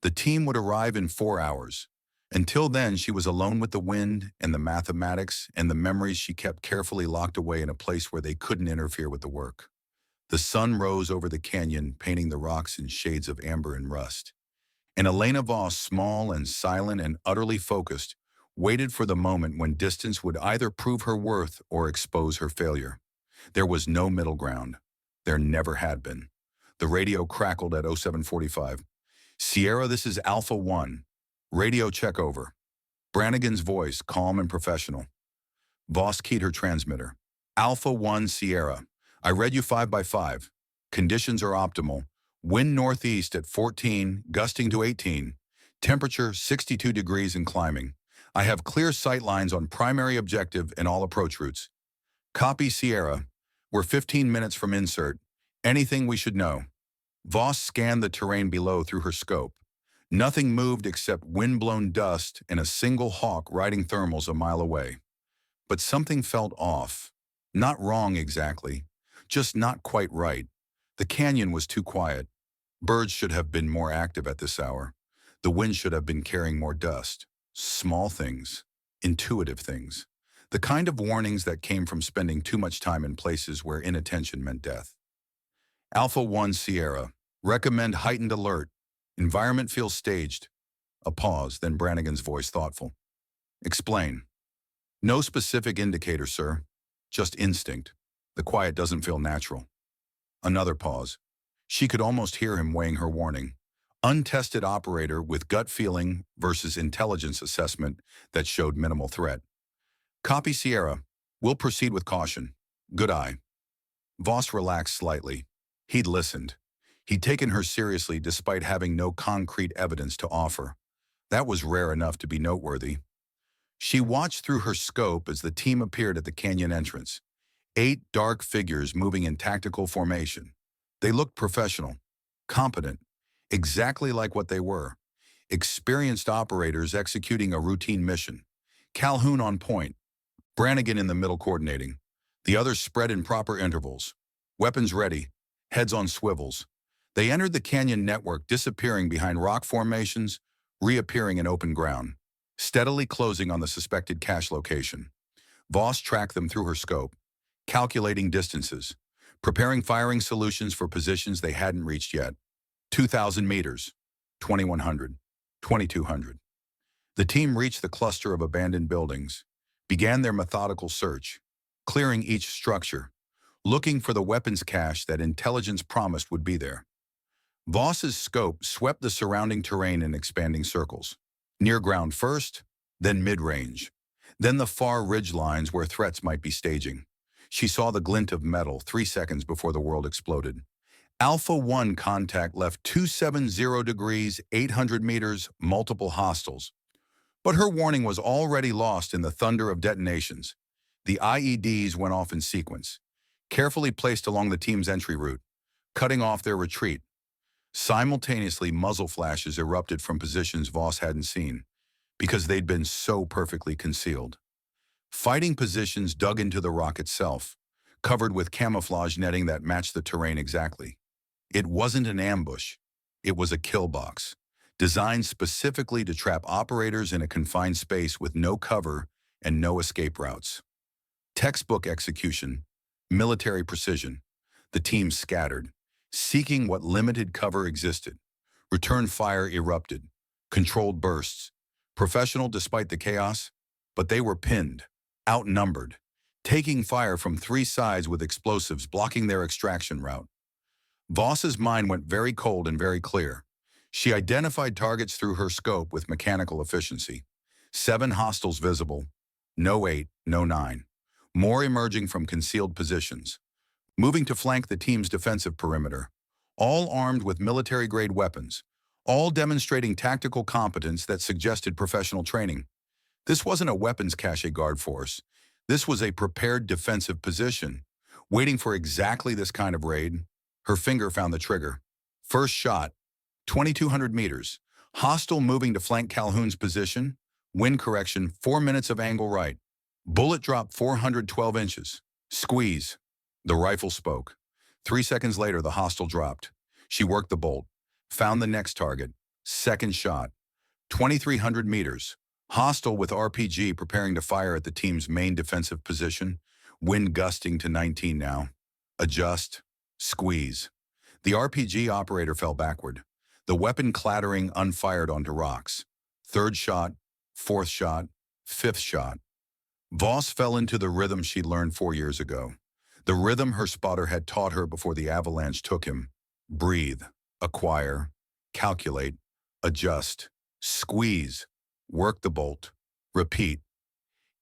The team would arrive in 4 hours. Until then, she was alone with the wind and the mathematics and the memories she kept carefully locked away in a place where they couldn't interfere with the work. The sun rose over the canyon, painting the rocks in shades of amber and rust. And Elena Voss, small and silent and utterly focused, waited for the moment when distance would either prove her worth or expose her failure. There was no middle ground. There never had been. The radio crackled at 0745. "Sierra, this is Alpha 1. Radio check over." Brannigan's voice, calm and professional. Voss keyed her transmitter. "Alpha 1 Sierra. I read you 5 by 5. Conditions are optimal. Wind northeast at 14, gusting to 18. Temperature 62 degrees and climbing. I have clear sight lines on primary objective and all approach routes." "Copy, Sierra. We're 15 minutes from insert. Anything we should know?" Voss scanned the terrain below through her scope. Nothing moved except wind-blown dust and a single hawk riding thermals a mile away. But something felt off. Not wrong exactly, just not quite right. The canyon was too quiet. Birds should have been more active at this hour. The wind should have been carrying more dust. Small things, intuitive things. The kind of warnings that came from spending too much time in places where inattention meant death. "Alpha 1 Sierra. Recommend heightened alert. Environment feels staged." A pause, then Brannigan's voice thoughtful. "Explain." "No specific indicator, sir. Just instinct. The quiet doesn't feel natural." Another pause. She could almost hear him weighing her warning. Untested operator with gut feeling versus intelligence assessment that showed minimal threat. "Copy, Sierra. We'll proceed with caution. Good eye." Voss relaxed slightly. He'd listened. He'd taken her seriously despite having no concrete evidence to offer. That was rare enough to be noteworthy. She watched through her scope as the team appeared at the canyon entrance. 8 dark figures moving in tactical formation. They looked professional, competent, exactly like what they were. Experienced operators executing a routine mission. Calhoun on point, Brannigan in the middle coordinating. The others spread in proper intervals. Weapons ready, heads on swivels. They entered the canyon network, disappearing behind rock formations, reappearing in open ground, steadily closing on the suspected cache location. Voss tracked them through her scope, calculating distances, preparing firing solutions for positions they hadn't reached yet. 2,000 meters, 2,100, 2,200. The team reached the cluster of abandoned buildings, began their methodical search, clearing each structure, looking for the weapons cache that intelligence promised would be there. Voss's scope swept the surrounding terrain in expanding circles. Near ground first, then mid-range, then the far ridge lines where threats might be staging. She saw the glint of metal 3 seconds before the world exploded. Alpha 1 contact left 270 degrees, 800 meters, multiple hostiles. But her warning was already lost in the thunder of detonations. The IEDs went off in sequence, carefully placed along the team's entry route, cutting off their retreat. Simultaneously, muzzle flashes erupted from positions Voss hadn't seen, because they'd been so perfectly concealed. Fighting positions dug into the rock itself, covered with camouflage netting that matched the terrain exactly. It wasn't an ambush. It was a kill box, designed specifically to trap operators in a confined space with no cover and no escape routes. Textbook execution, military precision. The team scattered, seeking what limited cover existed. Return fire erupted, controlled bursts. Professional despite the chaos, but they were pinned, outnumbered, taking fire from three sides with explosives blocking their extraction route. Voss's mind went very cold and very clear. She identified targets through her scope with mechanical efficiency. 7 hostiles visible, no 8, no 9. More emerging from concealed positions, moving to flank the team's defensive perimeter, all armed with military-grade weapons, all demonstrating tactical competence that suggested professional training. This wasn't a weapons cache guard force. This was a prepared defensive position, waiting for exactly this kind of raid. Her finger found the trigger. First shot, 2,200 meters. Hostile moving to flank Calhoun's position. Wind correction, 4 minutes of angle right. Bullet drop 412 inches. Squeeze. The rifle spoke. 3 seconds later, the hostile dropped. She worked the bolt. Found the next target. Second shot. 2,300 meters. Hostile with RPG preparing to fire at the team's main defensive position. Wind gusting to 19 now. Adjust. Squeeze. The RPG operator fell backward. The weapon clattering unfired onto rocks. Third shot. Fourth shot. Fifth shot. Voss fell into the rhythm she'd learned 4 years ago. The rhythm her spotter had taught her before the avalanche took him. Breathe. Acquire. Calculate. Adjust. Squeeze. Work the bolt. Repeat.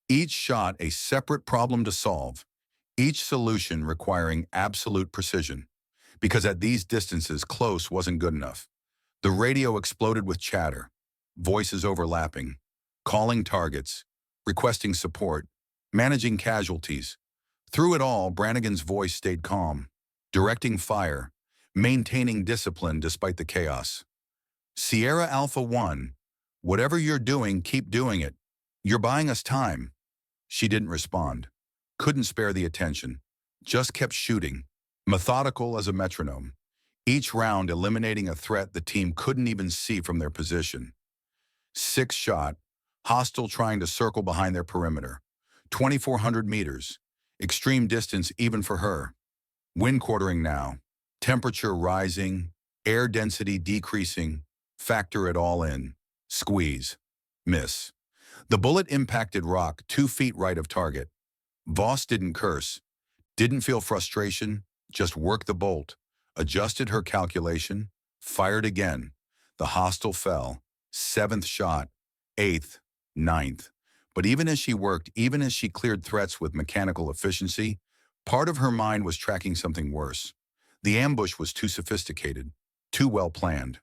Each shot a separate problem to solve. Each solution requiring absolute precision. Because at these distances, close wasn't good enough. The radio exploded with chatter. Voices overlapping. Calling targets. Requesting support, managing casualties. Through it all, Brannigan's voice stayed calm, directing fire, maintaining discipline despite the chaos. Sierra Alpha 1, whatever you're doing, keep doing it. You're buying us time. She didn't respond, couldn't spare the attention, just kept shooting, methodical as a metronome. Each round eliminating a threat the team couldn't even see from their position. Sixth shot. Hostile trying to circle behind their perimeter. 2,400 meters. Extreme distance even for her. Wind quartering now. Temperature rising. Air density decreasing. Factor it all in. Squeeze. Miss. The bullet impacted rock 2 feet right of target. Voss didn't curse. Didn't feel frustration. Just worked the bolt. Adjusted her calculation. Fired again. The hostile fell. 7th shot. 8th. 9th. But even as she worked, even as she cleared threats with mechanical efficiency, part of her mind was tracking something worse. The ambush was too sophisticated, too well planned.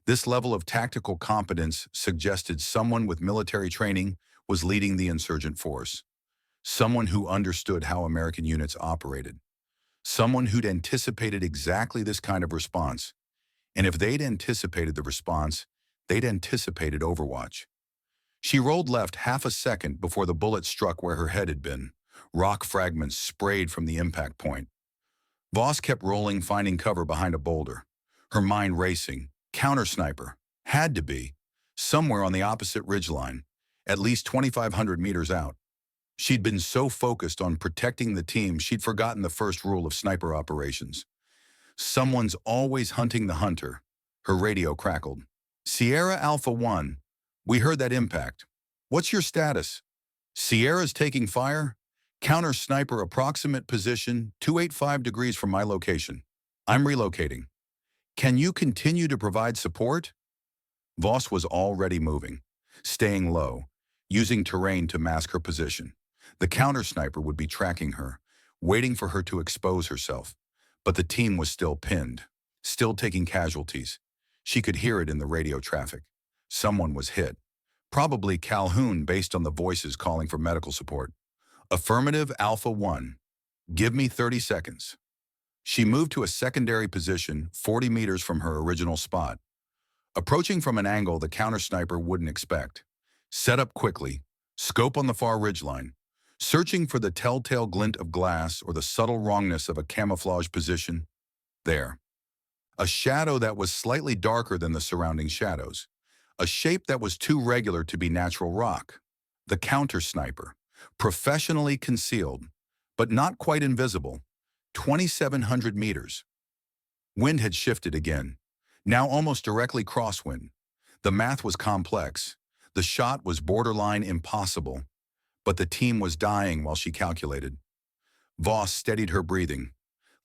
This level of tactical competence suggested someone with military training was leading the insurgent force. Someone who understood how American units operated. Someone who'd anticipated exactly this kind of response. And if they'd anticipated the response, they'd anticipated Overwatch. She rolled left half a second before the bullet struck where her head had been. Rock fragments sprayed from the impact point. Voss kept rolling, finding cover behind a boulder. Her mind racing. Counter-sniper. Had to be. Somewhere on the opposite ridgeline. At least 2,500 meters out. She'd been so focused on protecting the team, she'd forgotten the first rule of sniper operations. Someone's always hunting the hunter. Her radio crackled. Sierra Alpha 1. We heard that impact. What's your status? Sierra's taking fire. Counter sniper approximate position 285 degrees from my location. I'm relocating. Can you continue to provide support? Voss was already moving, staying low, using terrain to mask her position. The counter sniper would be tracking her, waiting for her to expose herself. But the team was still pinned, still taking casualties. She could hear it in the radio traffic. Someone was hit. Probably Calhoun based on the voices calling for medical support. Affirmative Alpha 1. Give me 30 seconds. She moved to a secondary position 40 meters from her original spot. Approaching from an angle the counter sniper wouldn't expect. Set up quickly. Scope on the far ridgeline. searching for the telltale glint of glass or the subtle wrongness of a camouflage position. There. A shadow that was slightly darker than the surrounding shadows. A shape that was too regular to be natural rock. The counter-sniper. Professionally concealed, but not quite invisible. 2,700 meters. Wind had shifted again. Now almost directly crosswind. The math was complex. The shot was borderline impossible. But the team was dying while she calculated. Voss steadied her breathing.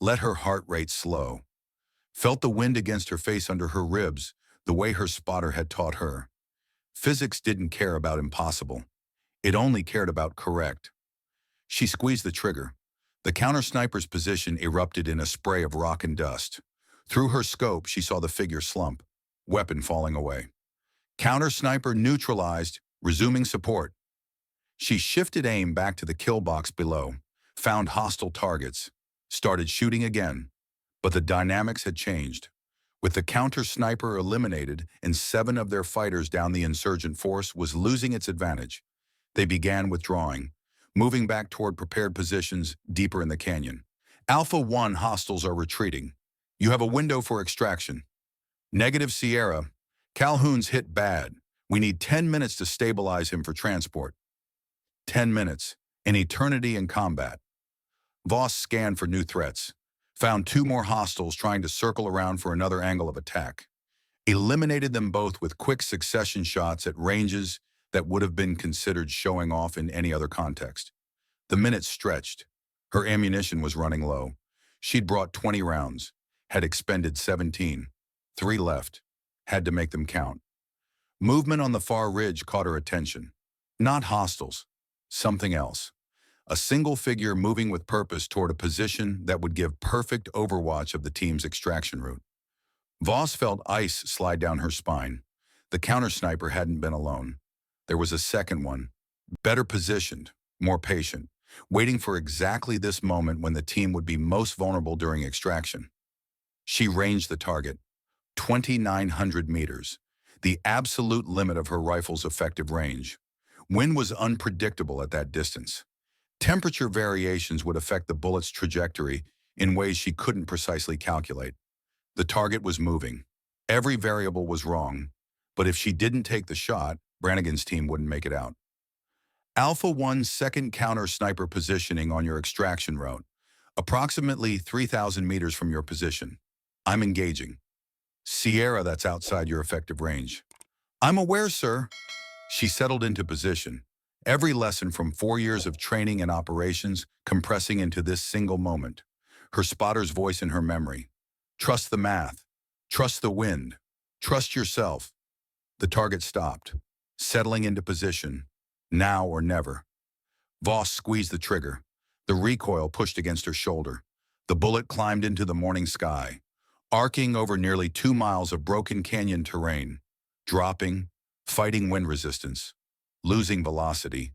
Let her heart rate slow. Felt the wind against her face under her ribs, the way her spotter had taught her. Physics didn't care about impossible. It only cared about correct. She squeezed the trigger. The counter-sniper's position erupted in a spray of rock and dust. Through her scope, she saw the figure slump, weapon falling away. Counter-sniper neutralized, resuming support. She shifted aim back to the kill box below, found hostile targets, started shooting again. But the dynamics had changed. With the counter-sniper eliminated and 7 of their fighters down, the insurgent force was losing its advantage. They began withdrawing, moving back toward prepared positions deeper in the canyon. Alpha 1 hostiles are retreating. You have a window for extraction. Negative Sierra. Calhoun's hit bad. We need 10 minutes to stabilize him for transport. 10 minutes. An eternity in combat. Voss scanned for new threats. Found 2 more hostiles trying to circle around for another angle of attack. Eliminated them both with quick succession shots at ranges that would have been considered showing off in any other context. The minutes stretched. Her ammunition was running low. She'd brought 20 rounds, had expended 17. 3 left. Had to make them count. Movement on the far ridge caught her attention. Not hostiles. Something else. A single figure moving with purpose toward a position that would give perfect overwatch of the team's extraction route. Voss felt ice slide down her spine. The counter-sniper hadn't been alone. There was a second one, better positioned, more patient, waiting for exactly this moment when the team would be most vulnerable during extraction. She ranged the target, 2,900 meters, the absolute limit of her rifle's effective range. Wind was unpredictable at that distance. Temperature variations would affect the bullet's trajectory in ways she couldn't precisely calculate. The target was moving. Every variable was wrong, but if she didn't take the shot, Brannigan's team wouldn't make it out. Alpha 1's second counter-sniper positioning on your extraction route, approximately 3,000 meters from your position. I'm engaging. Sierra, that's outside your effective range. I'm aware, sir. She settled into position. Every lesson from 4 years of training and operations compressing into this single moment. Her spotter's voice in her memory. Trust the math. Trust the wind. Trust yourself. The target stopped, settling into position. Now or never. Voss squeezed the trigger. The recoil pushed against her shoulder. The bullet climbed into the morning sky, arcing over nearly 2 miles of broken canyon terrain, dropping, fighting wind resistance, losing velocity,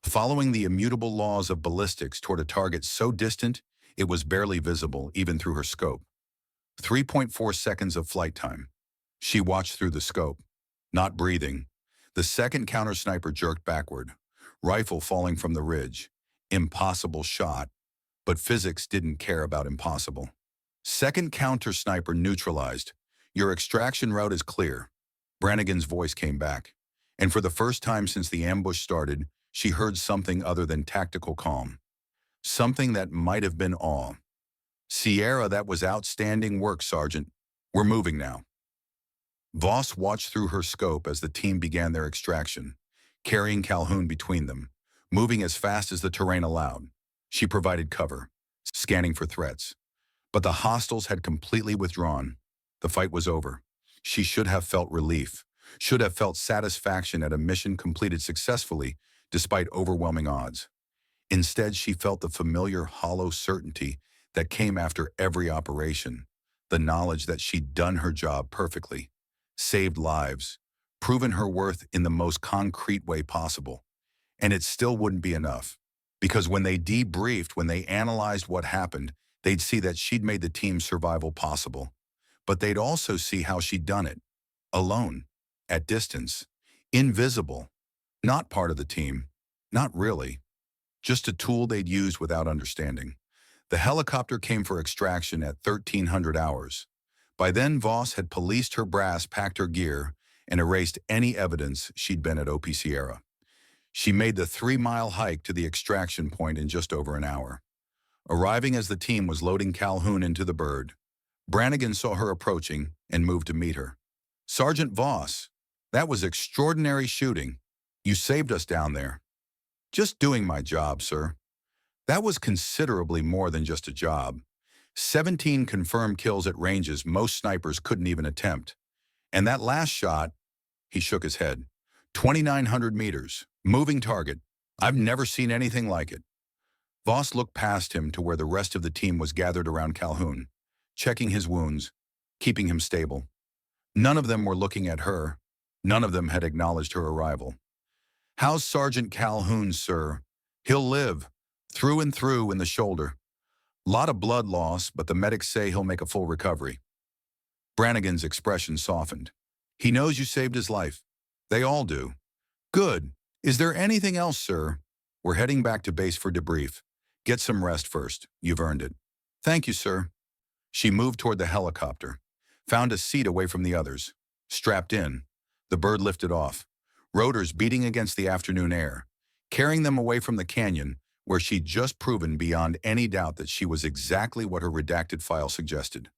following the immutable laws of ballistics toward a target so distant it was barely visible even through her scope. 3.4 seconds of flight time. She watched through the scope, not breathing. The second counter-sniper jerked backward, rifle falling from the ridge. Impossible shot, but physics didn't care about impossible. Second counter-sniper neutralized. Your extraction route is clear. Brannigan's voice came back. And for the first time since the ambush started, she heard something other than tactical calm. Something that might have been awe. Sierra, that was outstanding work, Sergeant. We're moving now. Voss watched through her scope as the team began their extraction, carrying Calhoun between them, moving as fast as the terrain allowed. She provided cover, scanning for threats. But the hostiles had completely withdrawn. The fight was over. She should have felt relief. Should have felt satisfaction at a mission completed successfully despite overwhelming odds. Instead, she felt the familiar hollow certainty that came after every operation, the knowledge that she'd done her job perfectly, saved lives, proven her worth in the most concrete way possible. And it still wouldn't be enough, because when they debriefed, when they analyzed what happened, they'd see that she'd made the team's survival possible. But they'd also see how she'd done it, alone, at distance, invisible, not part of the team, not really. just a tool they'd use without understanding. The helicopter came for extraction at 1300 hours. By then, Voss had policed her brass, packed her gear, and erased any evidence she'd been at OP Sierra. She made the 3-mile hike to the extraction point in just over an hour. Arriving as the team was loading Calhoun into the bird, Brannigan saw her approaching and moved to meet her. "Sergeant Voss, that was extraordinary shooting. You saved us down there." "Just doing my job, sir." That was considerably more than just a job. 17 confirmed kills at ranges most snipers couldn't even attempt. And that last shot, he shook his head. 2,900 meters, moving target. I've never seen anything like it. Voss looked past him to where the rest of the team was gathered around Calhoun, checking his wounds, keeping him stable. None of them were looking at her. None of them had acknowledged her arrival. "How's Sergeant Calhoun, sir? He'll live, through and through in the shoulder. Lot of blood loss, but the medics say he'll make a full recovery." Brannigan's expression softened. "He knows you saved his life. They all do." "Good. Is there anything else, sir?" "We're heading back to base for debrief. Get some rest first. You've earned it." "Thank you, sir." She moved toward the helicopter, found a seat away from the others. Strapped in, the bird lifted off, rotors beating against the afternoon air, carrying them away from the canyon where she'd just proven beyond any doubt that she was exactly what her redacted file suggested.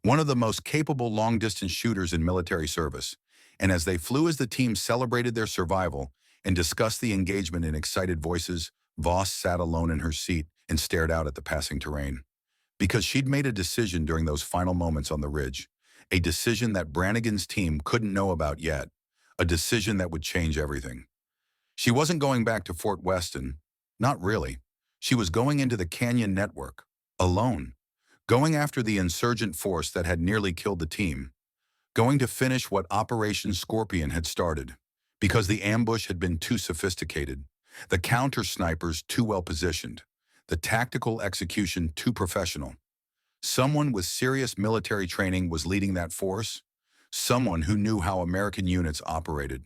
One of the most capable long-distance shooters in military service. And as they flew, as the team celebrated their survival and discussed the engagement in excited voices, Voss sat alone in her seat and stared out at the passing terrain. Because she'd made a decision during those final moments on the ridge, a decision that Brannigan's team couldn't know about yet, a decision that would change everything. She wasn't going back to Fort Weston, not really. She was going into the Canyon Network, alone, going after the insurgent force that had nearly killed the team, going to finish what Operation Scorpion had started, because the ambush had been too sophisticated, the counter-snipers too well-positioned, the tactical execution too professional. Someone with serious military training was leading that force, someone who knew how American units operated,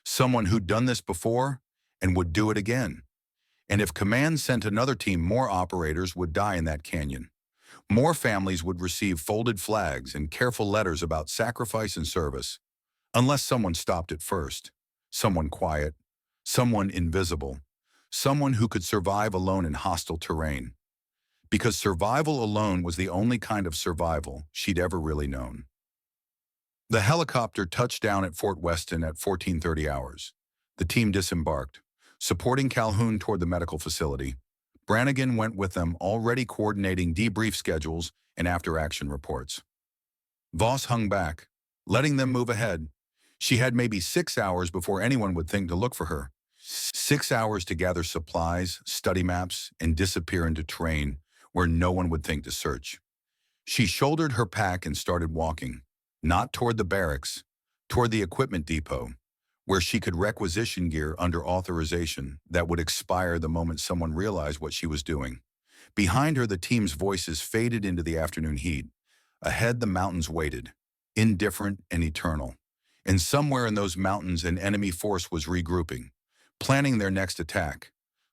someone who'd done this before and would do it again. And if command sent another team, more operators would die in that canyon. More families would receive folded flags and careful letters about sacrifice and service, unless someone stopped it first. Someone quiet, someone invisible, someone who could survive alone in hostile terrain. Because survival alone was the only kind of survival she'd ever really known. The helicopter touched down at Fort Weston at 14:30 hours. The team disembarked, supporting Calhoun toward the medical facility. Brannigan went with them, already coordinating debrief schedules and after-action reports. Voss hung back, letting them move ahead. She had maybe 6 hours before anyone would think to look for her. 6 hours to gather supplies, study maps, and disappear into terrain where no one would think to search. She shouldered her pack and started walking, not toward the barracks, toward the equipment depot, where she could requisition gear under authorization that would expire the moment someone realized what she was doing. Behind her, the team's voices faded into the afternoon heat. Ahead, the mountains waited, indifferent and eternal. And somewhere in those mountains, an enemy force was regrouping, planning their next attack,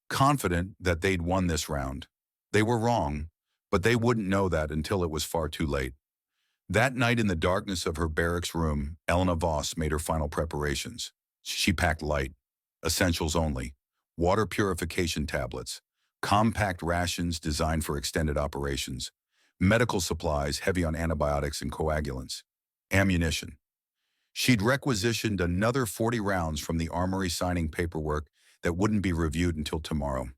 confident that they'd won this round. They were wrong, but they wouldn't know that until it was far too late. That night, in the darkness of her barracks room, Elena Voss made her final preparations. She packed light, essentials only, water purification tablets, compact rations designed for extended operations, medical supplies heavy on antibiotics and coagulants, ammunition. She'd requisitioned another 40 rounds from the armory, signing paperwork that wouldn't be reviewed until tomorrow,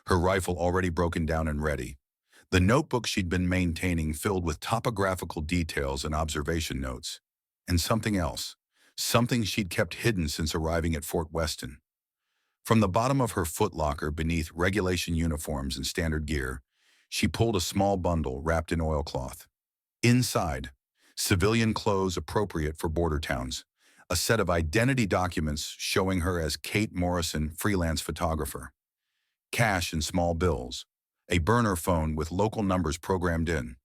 her rifle already broken down and ready. The notebook she'd been maintaining filled with topographical details and observation notes. And something else, something she'd kept hidden since arriving at Fort Weston. From the bottom of her footlocker beneath regulation uniforms and standard gear, she pulled a small bundle wrapped in oilcloth. Inside, civilian clothes appropriate for border towns, a set of identity documents showing her as Kate Morrison, freelance photographer, cash and small bills, a burner phone with local numbers programmed in.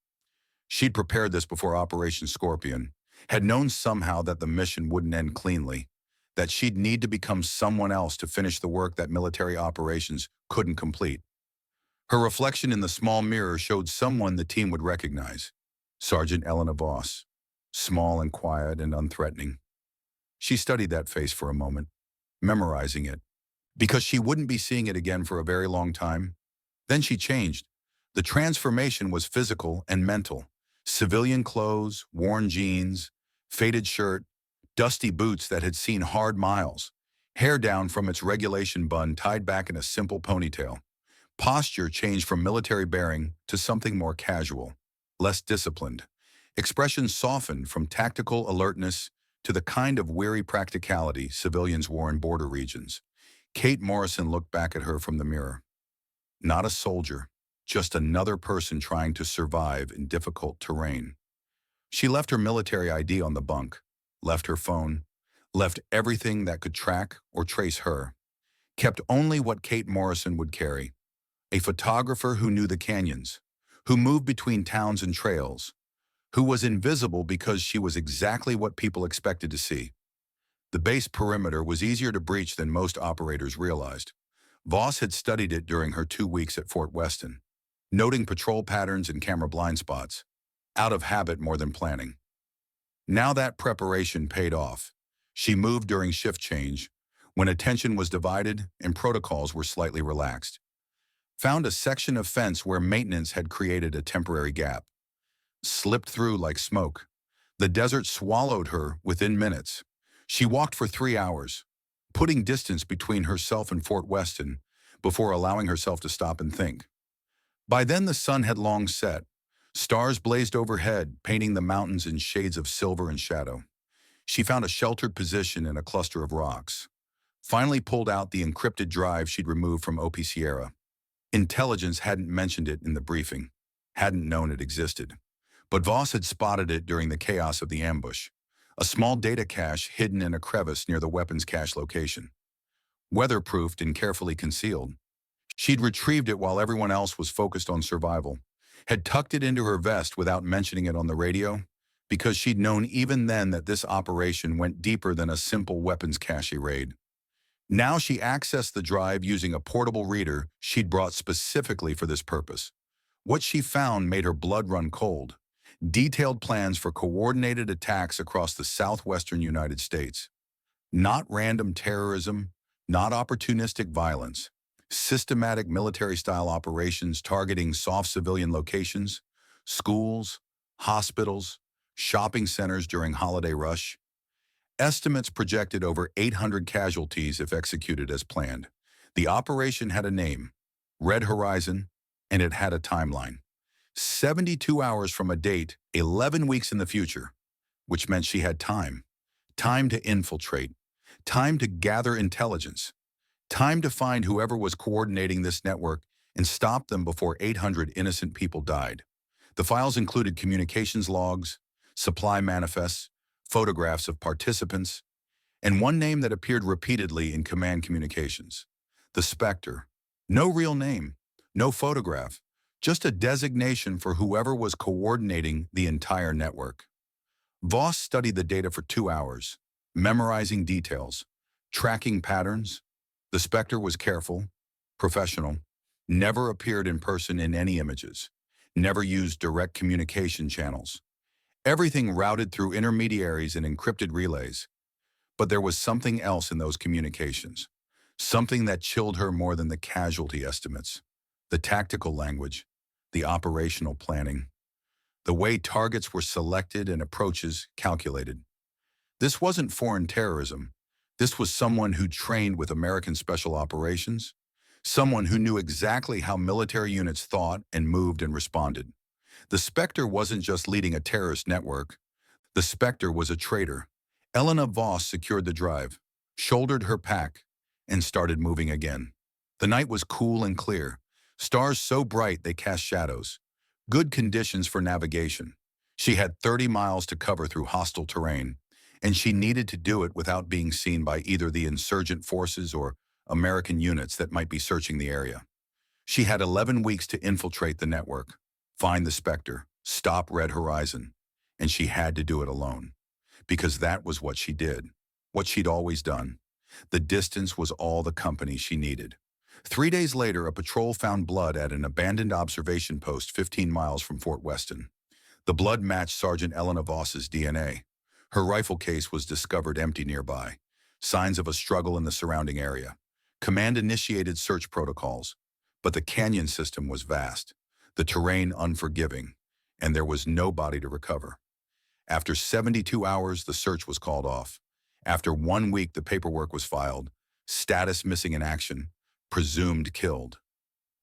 She'd prepared this before Operation Scorpion, had known somehow that the mission wouldn't end cleanly, that she'd need to become someone else to finish the work that military operations couldn't complete. Her reflection in the small mirror showed someone the team would recognize. Sergeant Elena Voss, small and quiet and unthreatening. She studied that face for a moment, memorizing it, because she wouldn't be seeing it again for a very long time. Then she changed. The transformation was physical and mental. Civilian clothes, worn jeans, faded shirt, dusty boots that had seen hard miles, hair down from its regulation bun tied back in a simple ponytail. Posture changed from military bearing to something more casual, less disciplined. Expression softened from tactical alertness to the kind of weary practicality civilians wore in border regions. Kate Morrison looked back at her from the mirror. Not a soldier, just another person trying to survive in difficult terrain. She left her military ID on the bunk, left her phone, left everything that could track or trace her, kept only what Kate Morrison would carry: a photographer who knew the canyons, who moved between towns and trails, who was invisible because she was exactly what people expected to see. The base perimeter was easier to breach than most operators realized. Voss had studied it during her 2 weeks at Fort Weston, noting patrol patterns and camera blind spots, out of habit more than planning. Now that preparation paid off. She moved during shift change, when attention was divided and protocols were slightly relaxed. Found a section of fence where maintenance had created a temporary gap. Slipped through like smoke. The desert swallowed her within minutes. She walked for 3 hours, putting distance between herself and Fort Weston before allowing herself to stop and think. By then the sun had long set. Stars blazed overhead, painting the mountains in shades of silver and shadow. She found a sheltered position in a cluster of rocks. Finally pulled out the encrypted drive she'd removed from OP Sierra. Intelligence hadn't mentioned it in the briefing, hadn't known it existed. But Voss had spotted it during the chaos of the ambush. A small data cache hidden in a crevice near the weapons cache location. Weatherproofed and carefully concealed. She'd retrieved it while everyone else was focused on survival. Had tucked it into her vest without mentioning it on the radio, because she'd known even then that this operation went deeper than a simple weapons cache raid. Now she accessed the drive using a portable reader she'd brought specifically for this purpose. What she found made her blood run cold. Detailed plans for coordinated attacks across the southwestern United States. Not random terrorism, not opportunistic violence. Systematic military-style operations targeting soft civilian locations, schools, hospitals, shopping centers during holiday rush. Estimates projected over 800 casualties if executed as planned. The operation had a name, Red Horizon, and it had a timeline. 72 hours from a date, 11 weeks in the future, which meant she had time. Time to infiltrate. Time to gather intelligence. Time to find whoever was coordinating this network and stop them before 800 innocent people died. The files included communications logs, supply manifests, photographs of participants, and one name that appeared repeatedly in command communications. The Spectre. No real name, no photograph, just a designation for whoever was coordinating the entire network. Voss studied the data for 2 hours, memorizing details, tracking patterns. The Spectre was careful, professional, never appeared in person in any images, never used direct communication channels. Everything routed through intermediaries and encrypted relays. But there was something else in those communications, something that chilled her more than the casualty estimates. The tactical language, the operational planning, the way targets were selected and approaches calculated. This wasn't foreign terrorism. This was someone who trained with American Special Operations, someone who knew exactly how military units thought and moved and responded. The Spectre wasn't just leading a terrorist network. The Spectre was a traitor. Elena Voss secured the drive, shouldered her pack, and started moving again. The night was cool and clear, stars so bright they cast shadows. Good conditions for navigation. She had 30 miles to cover through hostile terrain, and she needed to do it without being seen by either the insurgent forces or American units that might be searching the area. She had 11 weeks to infiltrate the network, find the Spectre, stop Red Horizon, and she had to do it alone, because that was what she did. what she'd always done. The distance was all the company she needed. 3 days later, a patrol found blood at an abandoned observation post 15 miles from Fort Weston. The blood matched Sergeant Elena Voss's DNA. Her rifle case was discovered empty nearby. Signs of a struggle in the surrounding area. Command initiated search protocols, but the canyon system was vast, the terrain unforgiving, and there was no body to recover. After 72 hours, the search was called off. After 1 week, the paperwork was filed. Status missing in action. Presumed killed.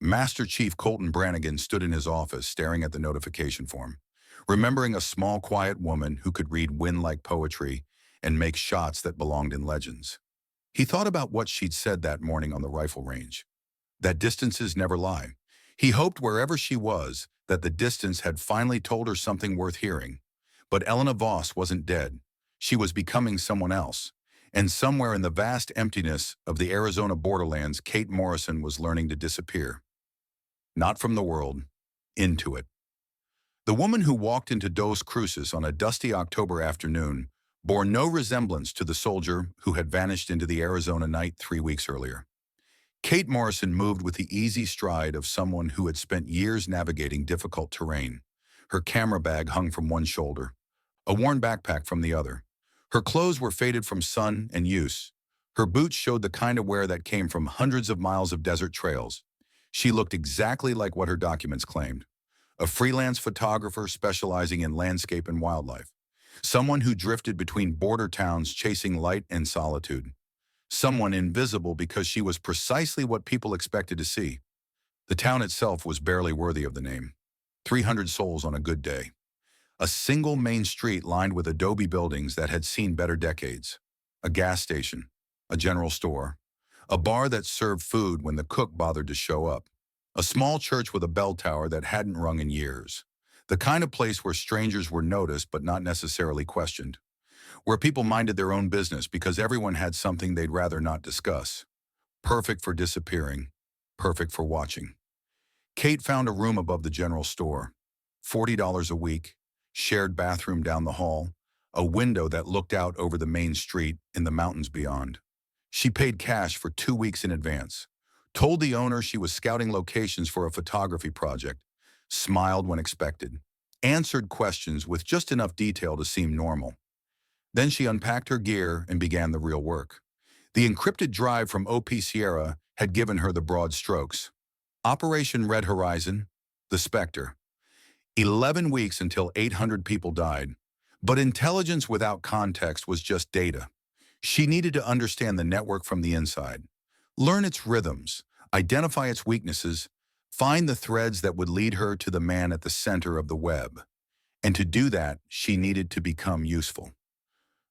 Master Chief Colton Brannigan stood in his office staring at the notification form, remembering a small, quiet woman who could read wind-like poetry and make shots that belonged in legends. He thought about what she'd said that morning on the rifle range, that distances never lie. He hoped wherever she was that the distance had finally told her something worth hearing. But Elena Voss wasn't dead. She was becoming someone else. And somewhere in the vast emptiness of the Arizona borderlands, Kate Morrison was learning to disappear. Not from the world, into it. The woman who walked into Dos Cruces on a dusty October afternoon bore no resemblance to the soldier who had vanished into the Arizona night 3 weeks earlier. Kate Morrison moved with the easy stride of someone who had spent years navigating difficult terrain. Her camera bag hung from one shoulder, a worn backpack from the other. Her clothes were faded from sun and use. Her boots showed the kind of wear that came from hundreds of miles of desert trails. She looked exactly like what her documents claimed. A freelance photographer specializing in landscape and wildlife. Someone who drifted between border towns chasing light and solitude. Someone invisible because she was precisely what people expected to see. The town itself was barely worthy of the name. 300 souls on a good day. A single main street lined with adobe buildings that had seen better decades. A gas station, a general store, a bar that served food when the cook bothered to show up, a small church with a bell tower that hadn't rung in years. The kind of place where strangers were noticed but not necessarily questioned. Where people minded their own business because everyone had something they'd rather not discuss. Perfect for disappearing, perfect for watching. Kate found a room above the general store. $40 a week, shared bathroom down the hall, a window that looked out over the main street in the mountains beyond. She paid cash for 2 weeks in advance, told the owner she was scouting locations for a photography project, smiled when expected, answered questions with just enough detail to seem normal. Then she unpacked her gear and began the real work. The encrypted drive from OP Sierra had given her the broad strokes. Operation Red Horizon, the Spectre. 11 weeks until 800 people died. But intelligence without context was just data. She needed to understand the network from the inside, learn its rhythms, identify its weaknesses, find the threads that would lead her to the man at the center of the web. And to do that, she needed to become useful.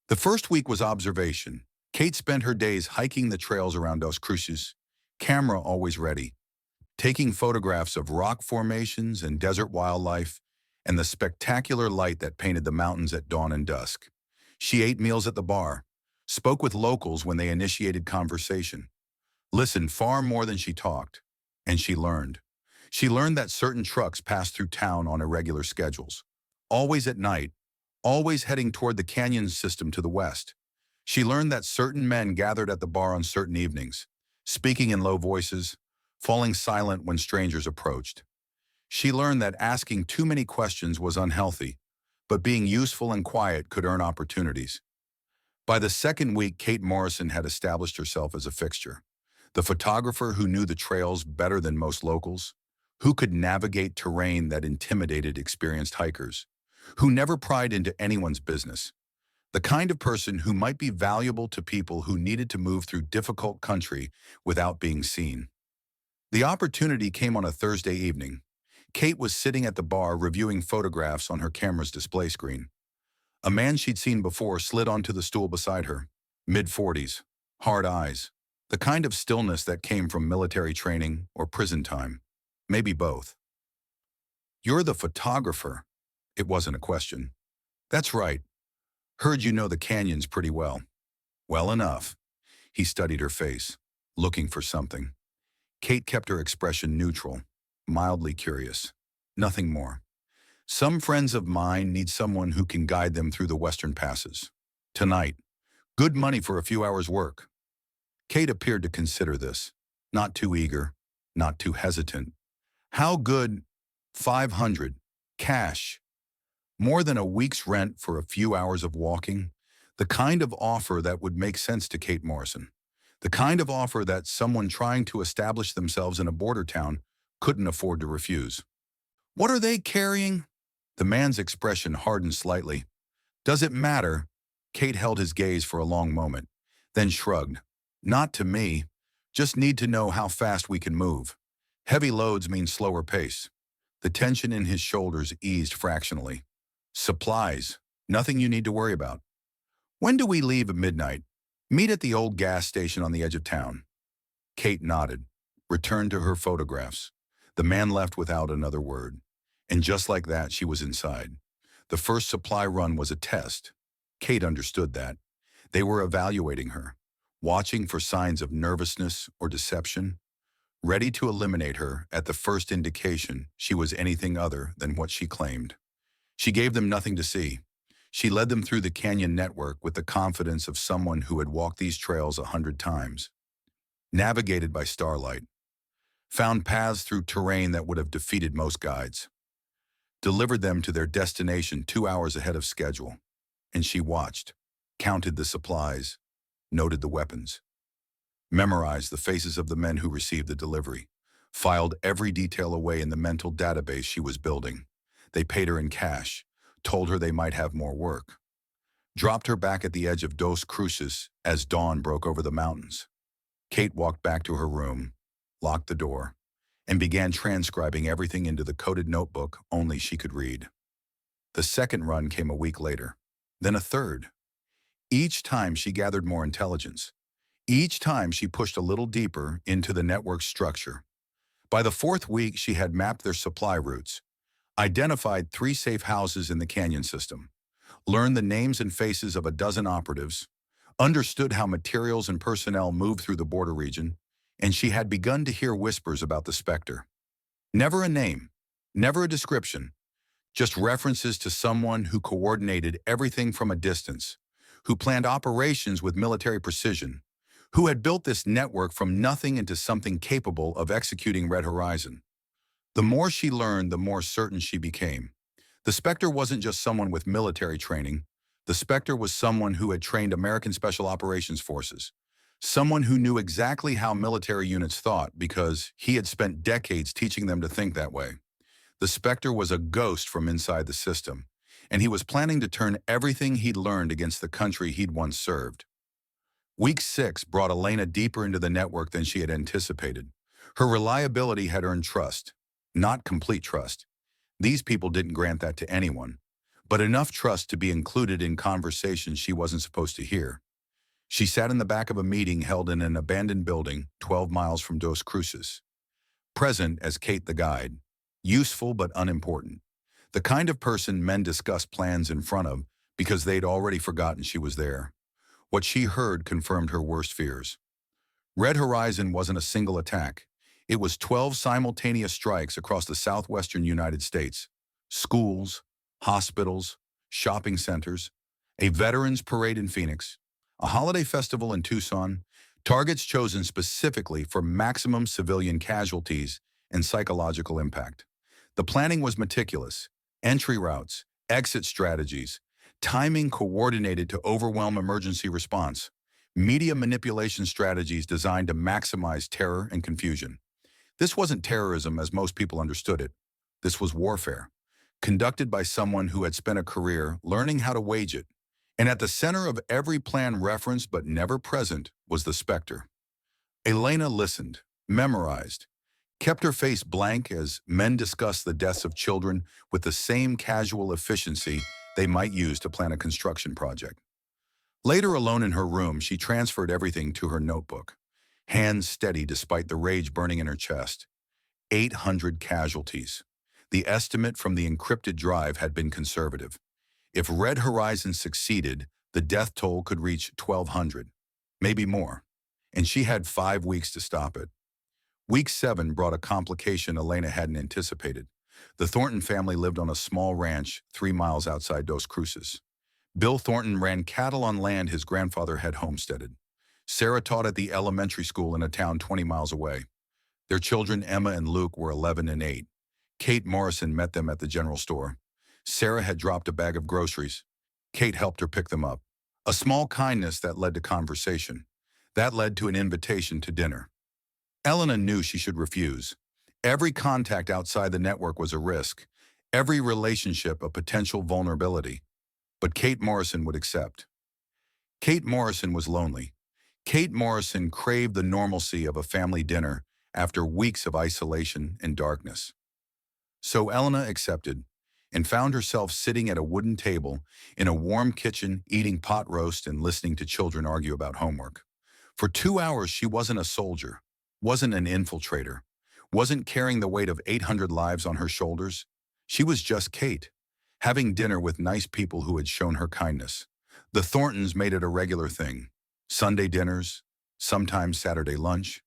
The first week was observation. Kate spent her days hiking the trails around Dos Cruces, camera always ready, taking photographs of rock formations and desert wildlife and the spectacular light that painted the mountains at dawn and dusk. She ate meals at the bar, spoke with locals when they initiated conversation, listened far more than she talked, and she learned. She learned that certain trucks passed through town on irregular schedules, always at night, always heading toward the canyon system to the west. She learned that certain men gathered at the bar on certain evenings, speaking in low voices, falling silent when strangers approached. She learned that asking too many questions was unhealthy, but being useful and quiet could earn opportunities. By the second week, Kate Morrison had established herself as a fixture. The photographer who knew the trails better than most locals, who could navigate terrain that intimidated experienced hikers, who never pried into anyone's business. The kind of person who might be valuable to people who needed to move through difficult country without being seen. The opportunity came on a Thursday evening. Kate was sitting at the bar reviewing photographs on her camera's display screen. A man she'd seen before slid onto the stool beside her, mid-40s, hard eyes, the kind of stillness that came from military training or prison time, maybe both. "You're the photographer." It wasn't a question. "That's right. Heard you know the canyons pretty well." "Well enough." He studied her face, looking for something. Kate kept her expression neutral, mildly curious. Nothing more. "Some friends of mine need someone who can guide them through the western passes. Tonight, Good money for a few hours' work. Kate appeared to consider this. Not too eager, not too hesitant. How good? 500. Cash. More than a week's rent for a few hours of walking? The kind of offer that would make sense to Kate Morrison. The kind of offer that someone trying to establish themselves in a border town couldn't afford to refuse. What are they carrying? The man's expression hardened slightly. Does it matter? Kate held his gaze for a long moment, then shrugged. Not to me. Just need to know how fast we can move. Heavy loads mean slower pace. The tension in his shoulders eased fractionally. Supplies. Nothing you need to worry about. When do we leave at midnight? Meet at the old gas station on the edge of town. Kate nodded, returned to her photographs. The man left without another word. And just like that, she was inside. The first supply run was a test. Kate understood that. They were evaluating her, watching for signs of nervousness or deception, ready to eliminate her at the first indication she was anything other than what she claimed. She gave them nothing to see. She led them through the canyon network with the confidence of someone who had walked these trails 100 times, navigated by starlight, found paths through terrain that would have defeated most guides, delivered them to their destination 2 hours ahead of schedule. And she watched, counted the supplies, noted the weapons, memorized the faces of the men who received the delivery, filed every detail away in the mental database she was building. They paid her in cash, told her they might have more work, dropped her back at the edge of Dos Cruces as dawn broke over the mountains. Kate walked back to her room, locked the door, and began transcribing everything into the coded notebook only she could read. The second run came a week later, then a third. Each time she gathered more intelligence. Each time she pushed a little deeper into the network's structure. By the fourth week, she had mapped their supply routes, identified 3 safe houses in the canyon system, learned the names and faces of a dozen operatives, understood how materials and personnel moved through the border region, and she had begun to hear whispers about the Spectre. Never a name, never a description, just references to someone who coordinated everything from a distance, who planned operations with military precision, who had built this network from nothing into something capable of executing Red Horizon. The more she learned, the more certain she became. The Spectre wasn't just someone with military training. The Spectre was someone who had trained American Special Operations Forces, someone who knew exactly how military units thought because he had spent decades teaching them to think that way. The Spectre was a ghost from inside the system, and he was planning to turn everything he'd learned against the country he'd once served. Week 6 brought Elena deeper into the network than she had anticipated. Her reliability had earned trust, not complete trust. These people didn't grant that to anyone, but enough trust to be included in conversations she wasn't supposed to hear. She sat in the back of a meeting held in an abandoned building 12 miles from Dos Cruces, present as Kate the guide, useful but unimportant, the kind of person men discussed plans in front of because they'd already forgotten she was there. What she heard confirmed her worst fears. Red Horizon wasn't a single attack. It was 12 simultaneous strikes across the southwestern United States. Schools, hospitals, shopping centers, a veterans parade in Phoenix, a holiday festival in Tucson, targets chosen specifically for maximum civilian casualties and psychological impact. The planning was meticulous. Entry routes, exit strategies, timing coordinated to overwhelm emergency response, media manipulation strategies designed to maximize terror and confusion. This wasn't terrorism as most people understood it. This was warfare, conducted by someone who had spent a career learning how to wage it. And at the center of every plan referenced but never present was the Spectre. Elena listened, memorized, kept her face blank as men discussed the deaths of children with the same casual efficiency they might use to plan a construction project. Later, alone in her room, she transferred everything to her notebook, hands steady despite the rage burning in her chest. 800 casualties. The estimate from the encrypted drive had been conservative. If Red Horizon succeeded, the death toll could reach 1,200, maybe more, and she had 5 weeks to stop it. Week 7 brought a complication Elena hadn't anticipated. The Thornton family lived on a small ranch 3 miles outside Dos Cruces. Bill Thornton ran cattle on land his grandfather had homesteaded. Sarah taught at the elementary school in a town 20 miles away. Their children, Emma and Luke, were 11 and 8. Kate Morrison met them at the general store. Sarah had dropped a bag of groceries. Kate helped her pick them up. A small kindness that led to conversation. That led to an invitation to dinner. Elena knew she should refuse. Every contact outside the network was a risk. Every relationship a potential vulnerability. But Kate Morrison would accept. Kate Morrison was lonely. Kate Morrison craved the normalcy of a family dinner after weeks of isolation and darkness. So Elena accepted and found herself sitting at a wooden table in a warm kitchen, eating pot roast and listening to children argue about homework. For 2 hours, she wasn't a soldier, wasn't an infiltrator, wasn't carrying the weight of 800 lives on her shoulders. She was just Kate, having dinner with nice people who had shown her kindness. The Thorntons made it a regular thing. Sunday dinners, sometimes Saturday lunch.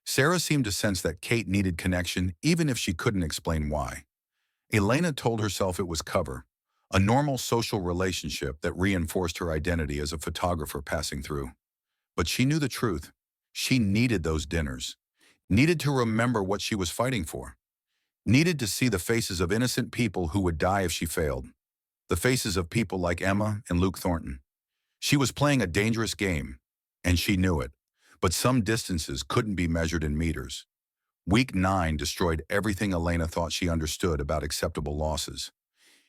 Sarah seemed to sense that Kate needed connection even if she couldn't explain why. Elena told herself it was cover, a normal social relationship that reinforced her identity as a photographer passing through. But she knew the truth. She needed those dinners, needed to remember what she was fighting for, needed to see the faces of innocent people who would die if she failed, the faces of people like Emma and Luke Thornton. She was playing a dangerous game, and she knew it, but some distances couldn't be measured in meters. Week 9 destroyed everything Elena thought she understood about acceptable losses.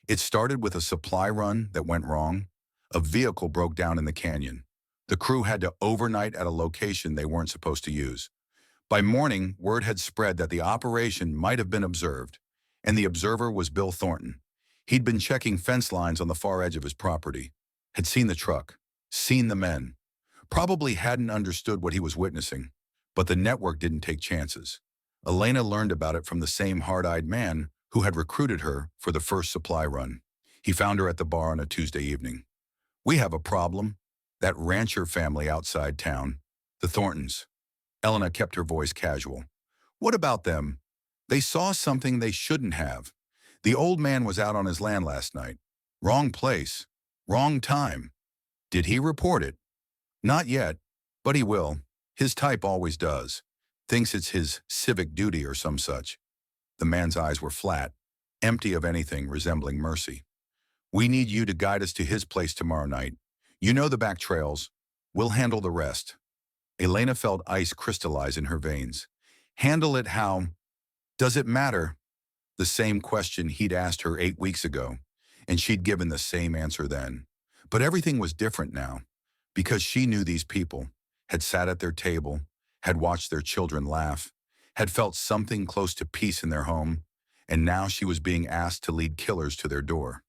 It started with a supply run that went wrong. A vehicle broke down in the canyon. The crew had to overnight at a location they weren't supposed to use. By morning, word had spread that the operation might have been observed, and the observer was Bill Thornton. He'd been checking fence lines on the far edge of his property, had seen the truck, seen the men, probably hadn't understood what he was witnessing, but the network didn't take chances. Elena learned about it from the same hard-eyed man who had recruited her for the first supply run. He found her at the bar on a Tuesday evening. "We have a problem. That rancher family outside town, the Thorntons." Elena kept her voice casual. "What about them? They saw something they shouldn't have. The old man was out on his land last night. Wrong place. Wrong time. Did he report it?" "Not yet, but he will. His type always does. Thinks it's his civic duty or some such." The man's eyes were flat, empty of anything resembling mercy. "We need you to guide us to his place tomorrow night. You know the back trails. We'll handle the rest." Elena felt ice crystallize in her veins. Handle it how? Does it matter? The same question he'd asked her 8 weeks ago, and she'd given the same answer then. But everything was different now, because she knew these people, had sat at their table, had watched their children laugh, had felt something close to peace in their home, and now she was being asked to lead killers to their door.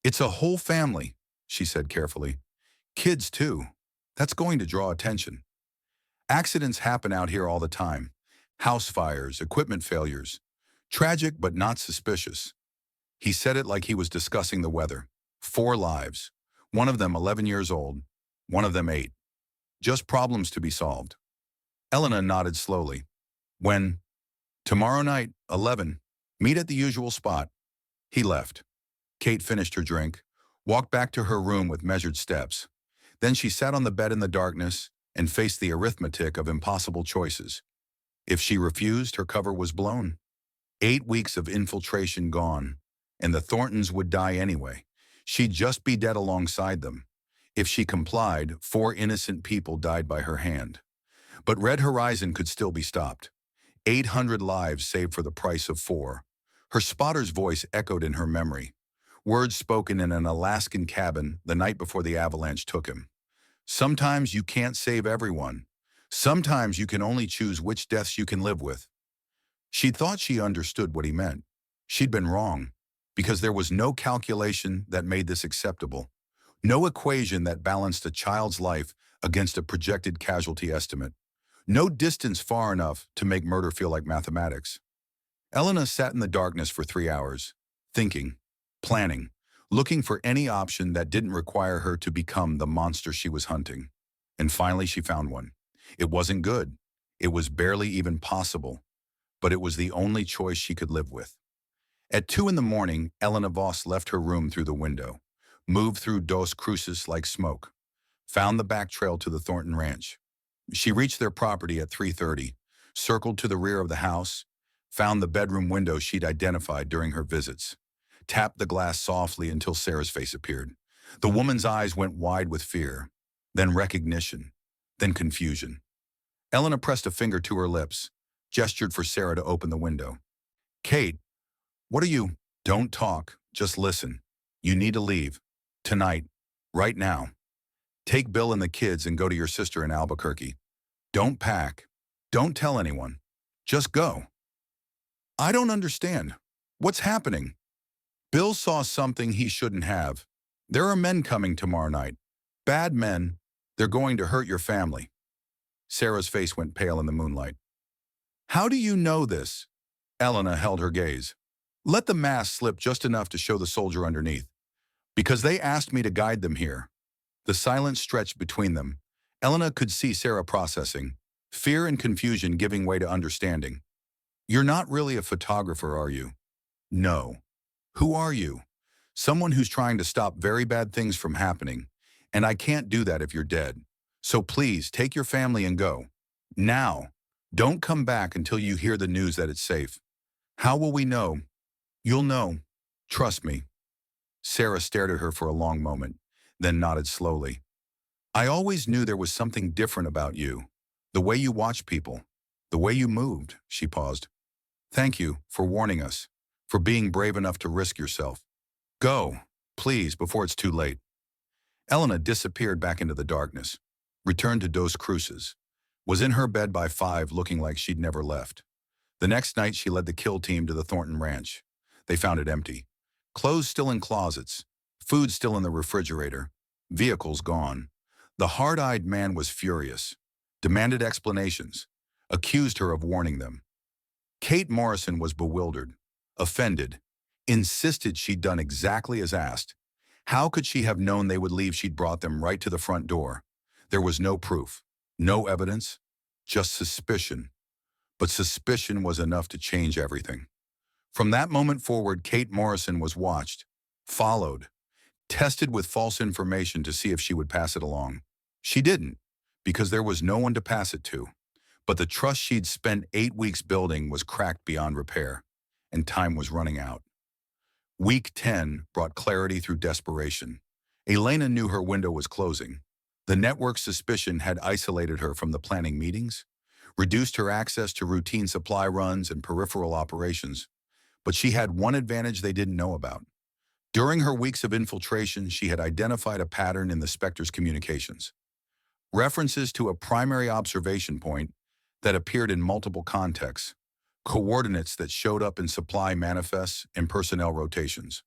"It's a whole family," she said carefully. "Kids, too. That's going to draw attention. Accidents happen out here all the time. House fires, equipment failures. Tragic but not suspicious." He said it like he was discussing the weather. 4 lives. One of them 11 years old. One of them 8. Just problems to be solved. Elena nodded slowly. "When?" "Tomorrow night, 11. Meet at the usual spot." He left. Kate finished her drink, walked back to her room with measured steps. Then she sat on the bed in the darkness and faced the arithmetic of impossible choices. If she refused, her cover was blown. 8 weeks of infiltration gone, and the Thorntons would die anyway. She'd just be dead alongside them. If she complied, 4 innocent people died by her hand. But Red Horizon could still be stopped. 800 lives saved for the price of 4. Her spotter's voice echoed in her memory. Words spoken in an Alaskan cabin the night before the avalanche took him. "Sometimes you can't save everyone. Sometimes you can only choose which deaths you can live with." She thought she understood what he meant. She'd been wrong, because there was no calculation that made this acceptable. No equation that balanced a child's life against a projected casualty estimate. No distance far enough to make murder feel like mathematics. Elena sat in the darkness for 3 hours, thinking, planning, looking for any option that didn't require her to become the monster she was hunting. And finally she found one. It wasn't good. It was barely even possible. But it was the only choice she could live with. At 2 in the morning, Elena Voss left her room through the window. moved through Dos Cruces like smoke, found the back trail to the Thornton Ranch. She reached their property at 3:30, circled to the rear of the house, found the bedroom window she'd identified during her visits, tapped the glass softly until Sarah's face appeared. The woman's eyes went wide with fear, then recognition, then confusion. Elena pressed a finger to her lips, gestured for Sarah to open the window. Kate, what are you? Don't talk, just listen. You need to leave. Tonight. Right now. Take Bill and the kids and go to your sister in Albuquerque. Don't pack. Don't tell anyone. Just go. I don't understand. What's happening? Bill saw something he shouldn't have. There are men coming tomorrow night. Bad men. They're going to hurt your family. Sarah's face went pale in the moonlight. How do you know this? Elena held her gaze. Let the mask slip just enough to show the soldier underneath. Because they asked me to guide them here. The silence stretched between them. Elena could see Sarah processing, fear and confusion giving way to understanding. You're not really a photographer, are you? No. Who are you? Someone who's trying to stop very bad things from happening. And I can't do that if you're dead. So please, take your family and go. Now. Don't come back until you hear the news that it's safe. How will we know? You'll know. Trust me. Sarah stared at her for a long moment, then nodded slowly. I always knew there was something different about you. The way you watched people. The way you moved. She paused. Thank you for warning us. For being brave enough to risk yourself. Go, please, before it's too late. Elena disappeared back into the darkness, returned to Dos Cruces, was in her bed by 5 looking like she'd never left. The next night she led the kill team to the Thornton Ranch. They found it empty. Clothes still in closets, food still in the refrigerator, vehicles gone. The hard-eyed man was furious, demanded explanations, accused her of warning them. Kate Morrison was bewildered, offended, insisted she'd done exactly as asked. How could she have known they would leave? She'd brought them right to the front door. There was no proof, no evidence, just suspicion. But suspicion was enough to change everything. From that moment forward, Kate Morrison was watched, followed, tested with false information to see if she would pass it along. She didn't, because there was no one to pass it to. But the trust she'd spent 8 weeks building was cracked beyond repair, and time was running out. Week 10 brought clarity through desperation. Elena knew her window was closing. The network's suspicion had isolated her from the planning meetings, reduced her access to routine supply runs and peripheral operations. But she had one advantage they didn't know about. During her weeks of infiltration, she had identified a pattern in the Spectre's communications. References to a primary observation point that appeared in multiple contexts, coordinates that showed up in supply manifests and personnel rotations.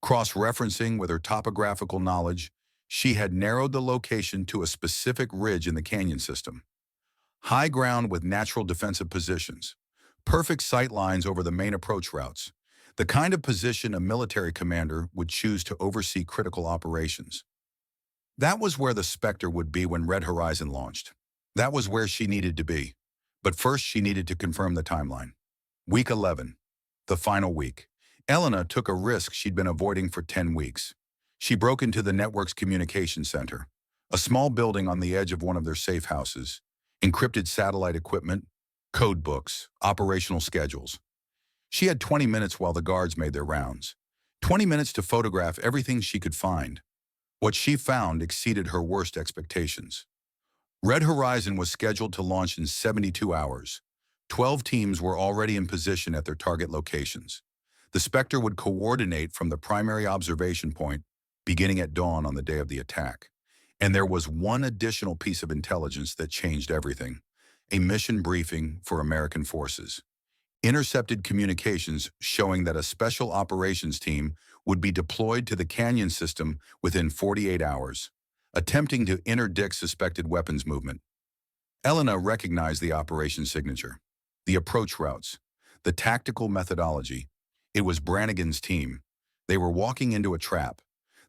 Cross-referencing with her topographical knowledge, she had narrowed the location to a specific ridge in the canyon system. High ground with natural defensive positions. Perfect sight lines over the main approach routes. The kind of position a military commander would choose to oversee critical operations. That was where the Spectre would be when Red Horizon launched. That was where she needed to be. But first she needed to confirm the timeline. Week 11. The final week. Elena took a risk she'd been avoiding for 10 weeks. She broke into the network's communication center, a small building on the edge of one of their safe houses, encrypted satellite equipment, code books, operational schedules. She had 20 minutes while the guards made their rounds. 20 minutes to photograph everything she could find. What she found exceeded her worst expectations. Red Horizon was scheduled to launch in 72 hours. 12 teams were already in position at their target locations. The Spectre would coordinate from the primary observation point, beginning at dawn on the day of the attack. And there was one additional piece of intelligence that changed everything. A mission briefing for American forces. Intercepted communications showing that a special operations team would be deployed to the canyon system within 48 hours, attempting to interdict suspected weapons movement. Elena recognized the operation signature, the approach routes, the tactical methodology. It was Brannigan's team. They were walking into a trap.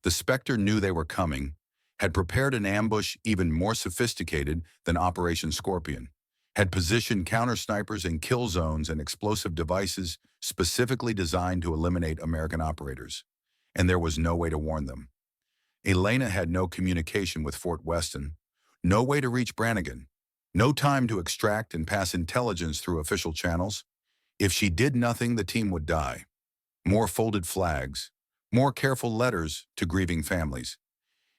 The Spectre knew they were coming, had prepared an ambush even more sophisticated than Operation Scorpion, had positioned counter-snipers in kill zones and explosive devices specifically designed to eliminate American operators. And there was no way to warn them. Elena had no communication with Fort Weston, no way to reach Brannigan, no time to extract and pass intelligence through official channels. If she did nothing, the team would die. More folded flags, more careful letters to grieving families.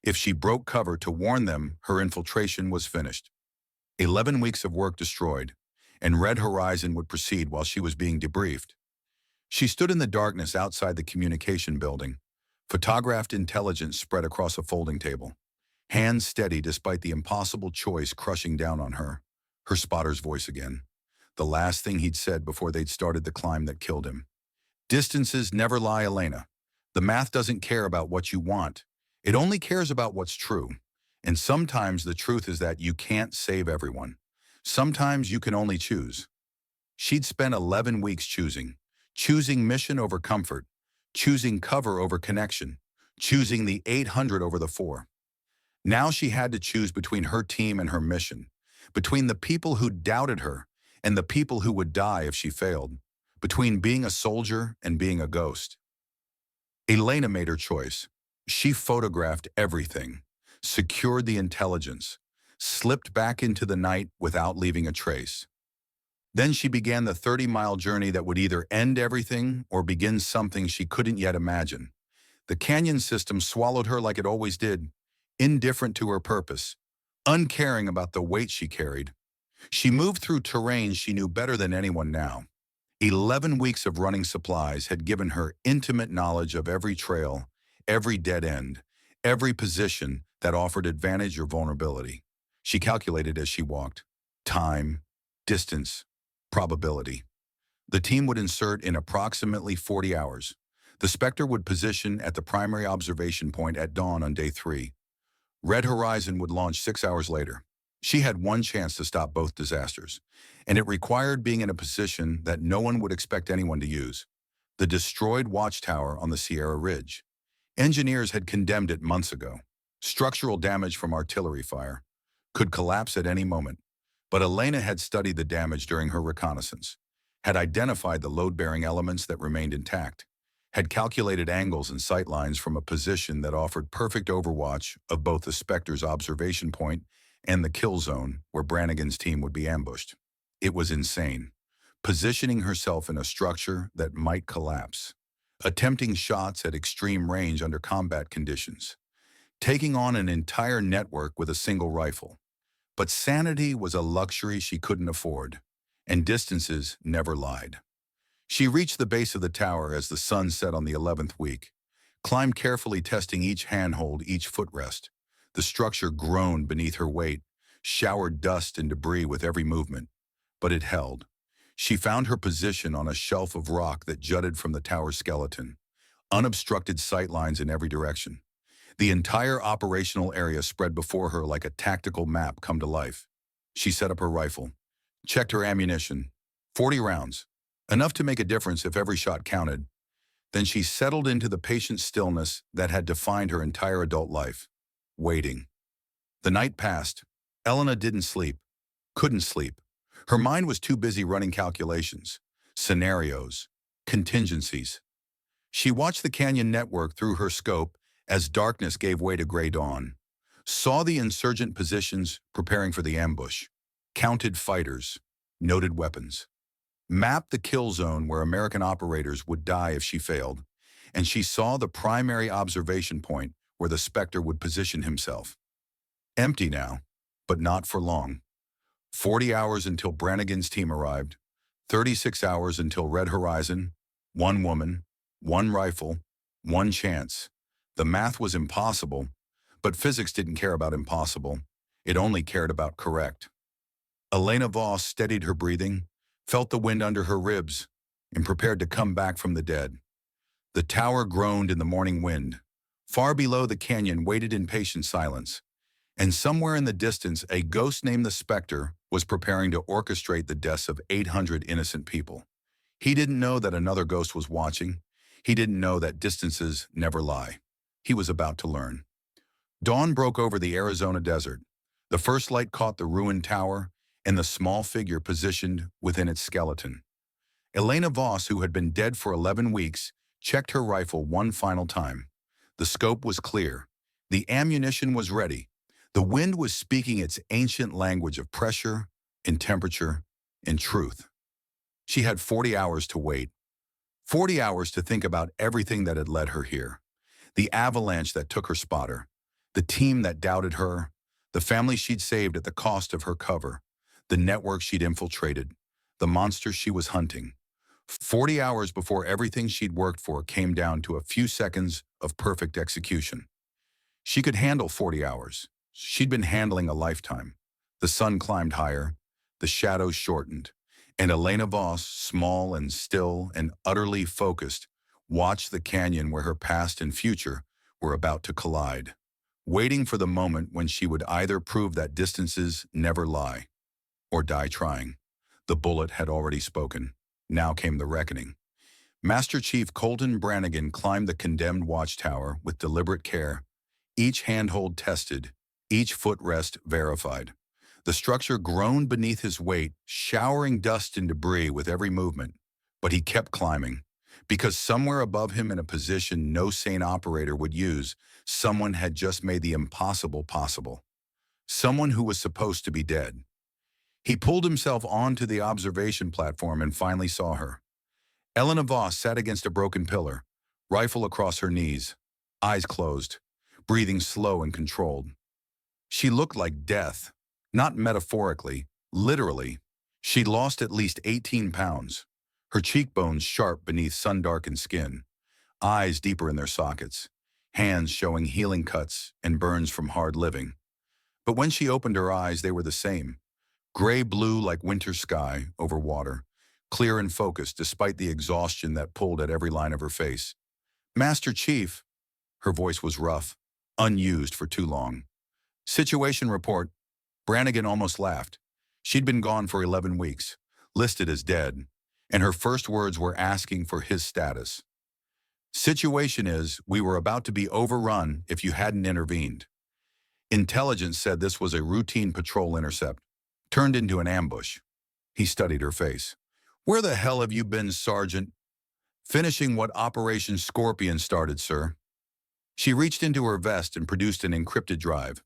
If she broke cover to warn them, her infiltration was finished. 11 weeks of work destroyed, and Red Horizon would proceed while she was being debriefed. She stood in the darkness outside the communication building, photographed intelligence spread across a folding table, hands steady despite the impossible choice crushing down on her. Her spotter's voice again, the last thing he'd said before they'd started the climb that killed him. Distances never lie, Elena. The math doesn't care about what you want. It only cares about what's true. And sometimes the truth is that you can't save everyone. Sometimes you can only choose. She'd spent 11 weeks choosing mission over comfort, choosing cover over connection, choosing the 800 over the 4. Now she had to choose between her team and her mission, between the people who doubted her and the people who would die if she failed, between being a soldier and being a ghost. Elena made her choice. She photographed everything, secured the intelligence, slipped back into the night without leaving a trace. Then she began the 30-mile journey that would either end everything or begin something she couldn't yet imagine. The canyon system swallowed her like it always did, indifferent to her purpose, uncaring about the weight she carried. She moved through terrain she knew better than anyone now. 11 weeks of running supplies had given her intimate knowledge of every trail, every dead end, every position that offered advantage or vulnerability. She calculated as she walked. Time, distance, probability. The team would insert in approximately 40 hours. The Spectre would position at the primary observation point at dawn on day 3. Red Horizon would launch 6 hours later. She had one chance to stop both disasters, and it required being in a position that no one would expect anyone to use. The destroyed watchtower on the Sierra Ridge. Engineers had condemned it months ago. Structural damage from artillery fire. Could collapse at any moment. But Elena had studied the damage during her reconnaissance, had identified the load-bearing elements that remained intact, had calculated angles and sight lines from a position that offered perfect overwatch of both the Spectre's observation point and the kill zone where Brannigan's team would be ambushed. It was insane. Positioning herself in a structure that might collapse. Attempting shots at extreme range under combat conditions. Taking on an entire network with a single rifle. But sanity was a luxury she couldn't afford, and distances never lied. She reached the base of the tower as the sun set on the 11th week, climbed carefully testing each handhold, each footrest. The structure groaned beneath her weight, showered dust and debris with every movement, but it held. She found her position on a shelf of rock that jutted from the tower's skeleton, unobstructed sight lines in every direction. The entire operational area spread before her like a tactical map come to life. She set up her rifle, checked her ammunition, 40 rounds, enough to make a difference if every shot counted. Then she settled into the patient stillness that had defined her entire adult life, waiting. The night passed. Elena didn't sleep, couldn't sleep. Her mind was too busy running calculations, scenarios, contingencies. She watched the canyon network through her scope as darkness gave way to gray dawn, saw the insurgent positions preparing for the ambush, counted fighters, noted weapons, mapped the kill zone where American operators would die if she failed, and she saw the primary observation point where the Spectre would position himself. Empty now, but not for long. 40 hours until Brannigan's team arrived, 36 hours until Red Horizon, one woman, one rifle, one chance. The math was impossible, but physics didn't care about impossible. It only cared about correct. Elena Voss steadied her breathing, felt the wind under her ribs, and prepared to come back from the dead. The tower groaned in the morning wind. Far below, the canyon waited in patient silence, and somewhere in the distance, a ghost named the Spectre was preparing to orchestrate the deaths of 800 innocent people. He didn't know that another ghost was watching. He didn't know that distances never lie. He was about to learn. Dawn broke over the Arizona desert. The first light caught the ruined tower and the small figure positioned within its skeleton. Elena Voss, who had been dead for 11 weeks, checked her rifle one final time. The scope was clear. The ammunition was ready. The wind was speaking its ancient language of pressure and temperature and truth. She had 40 hours to wait, 40 hours to think about everything that had led her here. The avalanche that took her spotter, the team that doubted her, the family she'd saved at the cost of her cover, the network she'd infiltrated, the monster she was hunting. 40 hours before everything she'd worked for came down to a few seconds of perfect execution. She could handle 40 hours. She'd been handling a lifetime. The sun climbed higher, the shadows shortened, and Elena Voss, small and still and utterly focused, watched the canyon where her past and future were about to collide, waiting for the moment when she would either prove that distances never lie or die trying. The bullet had already spoken. Now came the reckoning. Master Chief Colton Brannigan climbed the condemned watchtower with deliberate care, each handhold tested, each footrest verified. The structure groaned beneath his weight, showering dust and debris with every movement. But he kept climbing, because somewhere above him in a position no sane operator would use, someone had just made the impossible possible. Someone who was supposed to be dead. He pulled himself onto the observation platform and finally saw her. Elena Voss sat against a broken pillar, rifle across her knees, eyes closed, breathing slow and controlled. She looked like death, not metaphorically, literally. She'd lost at least 18 pounds, her cheekbones sharp beneath sun-darkened skin, eyes deeper in their sockets, hands showing healing cuts and burns from hard living. But when she opened her eyes, they were the same, gray-blue like winter sky over water, clear and focused despite the exhaustion that pulled at every line of her face. "Master Chief," her voice was rough, unused for too long. "Situation report." Brannigan almost laughed. She'd been gone for 11 weeks, listed as dead, and her first words were asking for his status. "Situation is, we were about to be overrun if you hadn't intervened. Intelligence said this was a routine patrol intercept, turned into an ambush." He studied her face. "Where the hell have you been, Sergeant?" "Finishing what Operation Scorpion started, sir." She reached into her vest and produced an encrypted drive.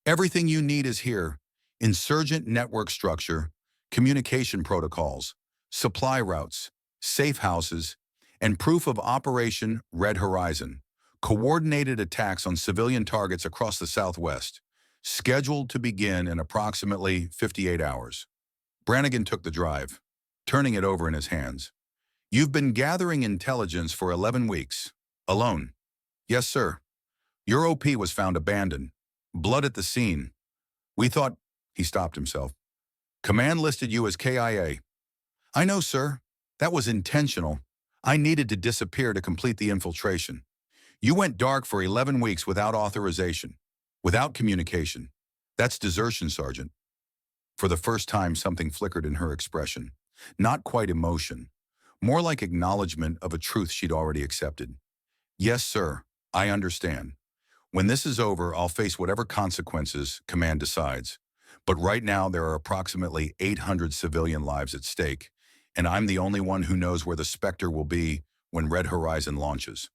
"Everything you need is here. Insurgent network structure, communication protocols, supply routes, safe houses, and proof of Operation Red Horizon. Coordinated attacks on civilian targets across the Southwest, scheduled to begin in approximately 58 hours. Brannigan took the drive, turning it over in his hands. "You've been gathering intelligence for 11 weeks. Alone." "Yes, sir. Your OP was found abandoned. Blood at the scene. We thought—" He stopped himself. "Command listed you as KIA. "I know, sir. That was intentional. I needed to disappear to complete the infiltration. You went dark for 11 weeks without authorization, without communication. That's desertion, Sergeant." For the first time, something flickered in her expression. Not quite emotion, more like acknowledgement of a truth she'd already accepted. "Yes, sir. I understand. When this is over, I'll face whatever consequences Command decides. But right now, there are approximately 800 civilian lives at stake, and I'm the only one who knows where the Spectre will be when Red Horizon launches."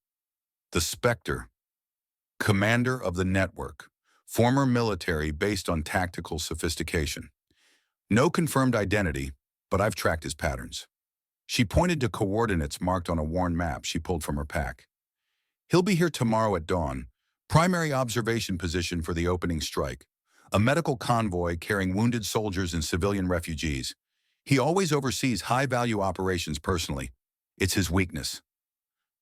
The Spectre, commander of the network, former military based on tactical sophistication. No confirmed identity, but I've tracked his patterns. She pointed to coordinates marked on a worn map she pulled from her pack. "He'll be here tomorrow at dawn. Primary observation position for the opening strike. A medical convoy carrying wounded soldiers and civilian refugees. He always oversees high-value operations personally. It's his weakness."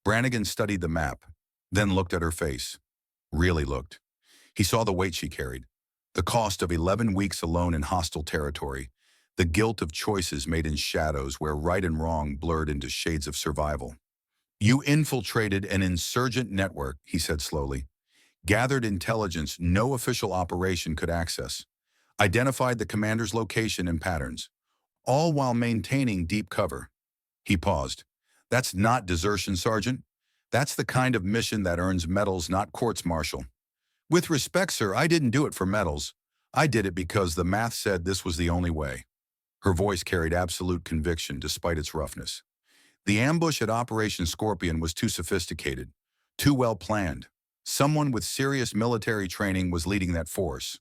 Brannigan studied the map, then looked at her face. Really looked. He saw the weight she carried, the cost of 11 weeks alone in hostile territory, the guilt of choices made in shadows where right and wrong blurred into shades of survival. "You infiltrated an insurgent network," he said slowly. "Gathered intelligence no official operation could access. Identified the commander's location and patterns, all while maintaining deep cover." He paused. "That's not desertion, Sergeant. That's the kind of mission that earns medals, not courts-martial. With respect, sir, I didn't do it for medals. I did it because the math said this was the only way." Her voice carried absolute conviction despite its roughness. "The ambush at Operation Scorpion was too sophisticated, too well planned. Someone with serious military training was leading that force.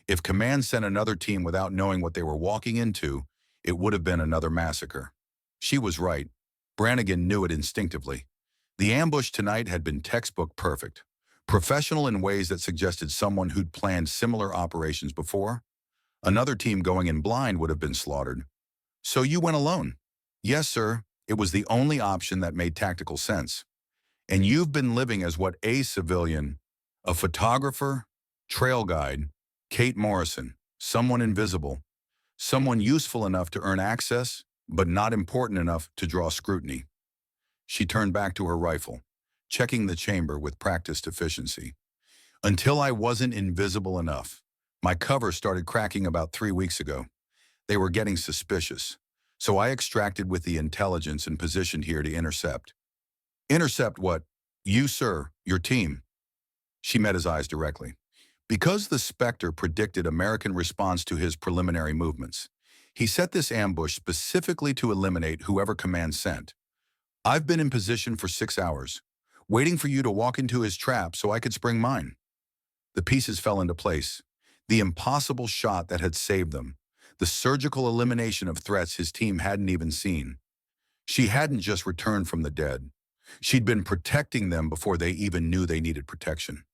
If command sent another team without knowing what they were walking into, it would have been another massacre. She was right. Brannigan knew it instinctively. The ambush tonight had been textbook perfect. Professional in ways that suggested someone who'd planned similar operations before. Another team going in blind would have been slaughtered. So you went alone? Yes, sir. It was the only option that made tactical sense. And you've been living as what a civilian, a photographer, trail guide, Kate Morrison, someone invisible, someone useful enough to earn access, but not important enough to draw scrutiny. She turned back to her rifle, checking the chamber with practiced efficiency. Until I wasn't invisible enough. My cover started cracking about 3 weeks ago. They were getting suspicious. So I extracted with the intelligence and positioned here to intercept. Intercept what? You, sir, your team. She met his eyes directly. Because the Spectre predicted American response to his preliminary movements, he set this ambush specifically to eliminate whoever command sent. I've been in position for 6 hours, waiting for you to walk into his trap so I could spring mine. The pieces fell into place. The impossible shot that had saved them. The surgical elimination of threats his team hadn't even seen. She hadn't just returned from the dead. She'd been protecting them before they even knew they needed protection.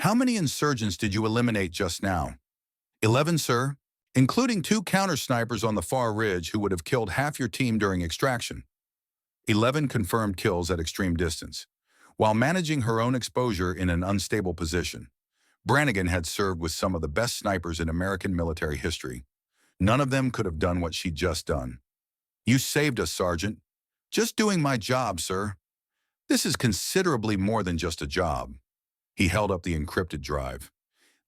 How many insurgents did you eliminate just now? 11, sir, including 2 counter-snipers on the far ridge who would have killed half your team during extraction. 11 confirmed kills at extreme distance, while managing her own exposure in an unstable position. Brannigan had served with some of the best snipers in American military history. None of them could have done what she'd just done. You saved us, Sergeant. Just doing my job, sir. This is considerably more than just a job. He held up the encrypted drive.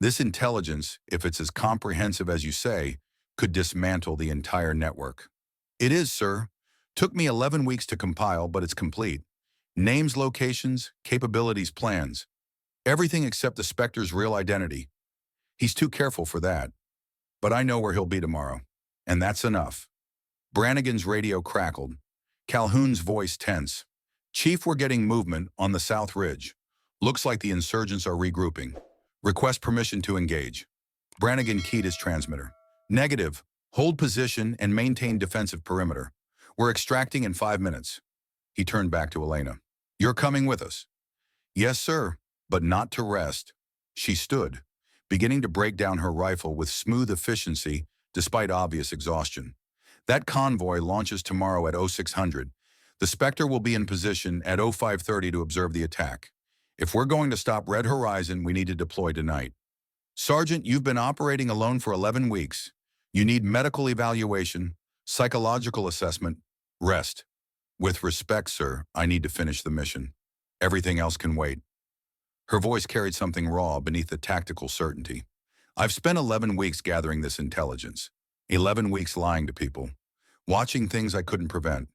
This intelligence, if it's as comprehensive as you say, could dismantle the entire network. It is, sir. Took me 11 weeks to compile, but it's complete. Names, locations, capabilities, plans. Everything except the Spectre's real identity. He's too careful for that. But I know where he'll be tomorrow. And that's enough. Brannigan's radio crackled. Calhoun's voice tense. Chief, we're getting movement on the South Ridge. Looks like the insurgents are regrouping. Request permission to engage. Brannigan keyed his transmitter. Negative. Hold position and maintain defensive perimeter. We're extracting in 5 minutes. He turned back to Elena. You're coming with us. Yes, sir, but not to rest. She stood, beginning to break down her rifle with smooth efficiency despite obvious exhaustion. That convoy launches tomorrow at 0600. The Spectre will be in position at 0530 to observe the attack. If we're going to stop Red Horizon, we need to deploy tonight. Sergeant, you've been operating alone for 11 weeks. You need medical evaluation, psychological assessment, rest. With respect, sir, I need to finish the mission. Everything else can wait. Her voice carried something raw beneath the tactical certainty. I've spent 11 weeks gathering this intelligence. 11 weeks lying to people. Watching things I couldn't prevent.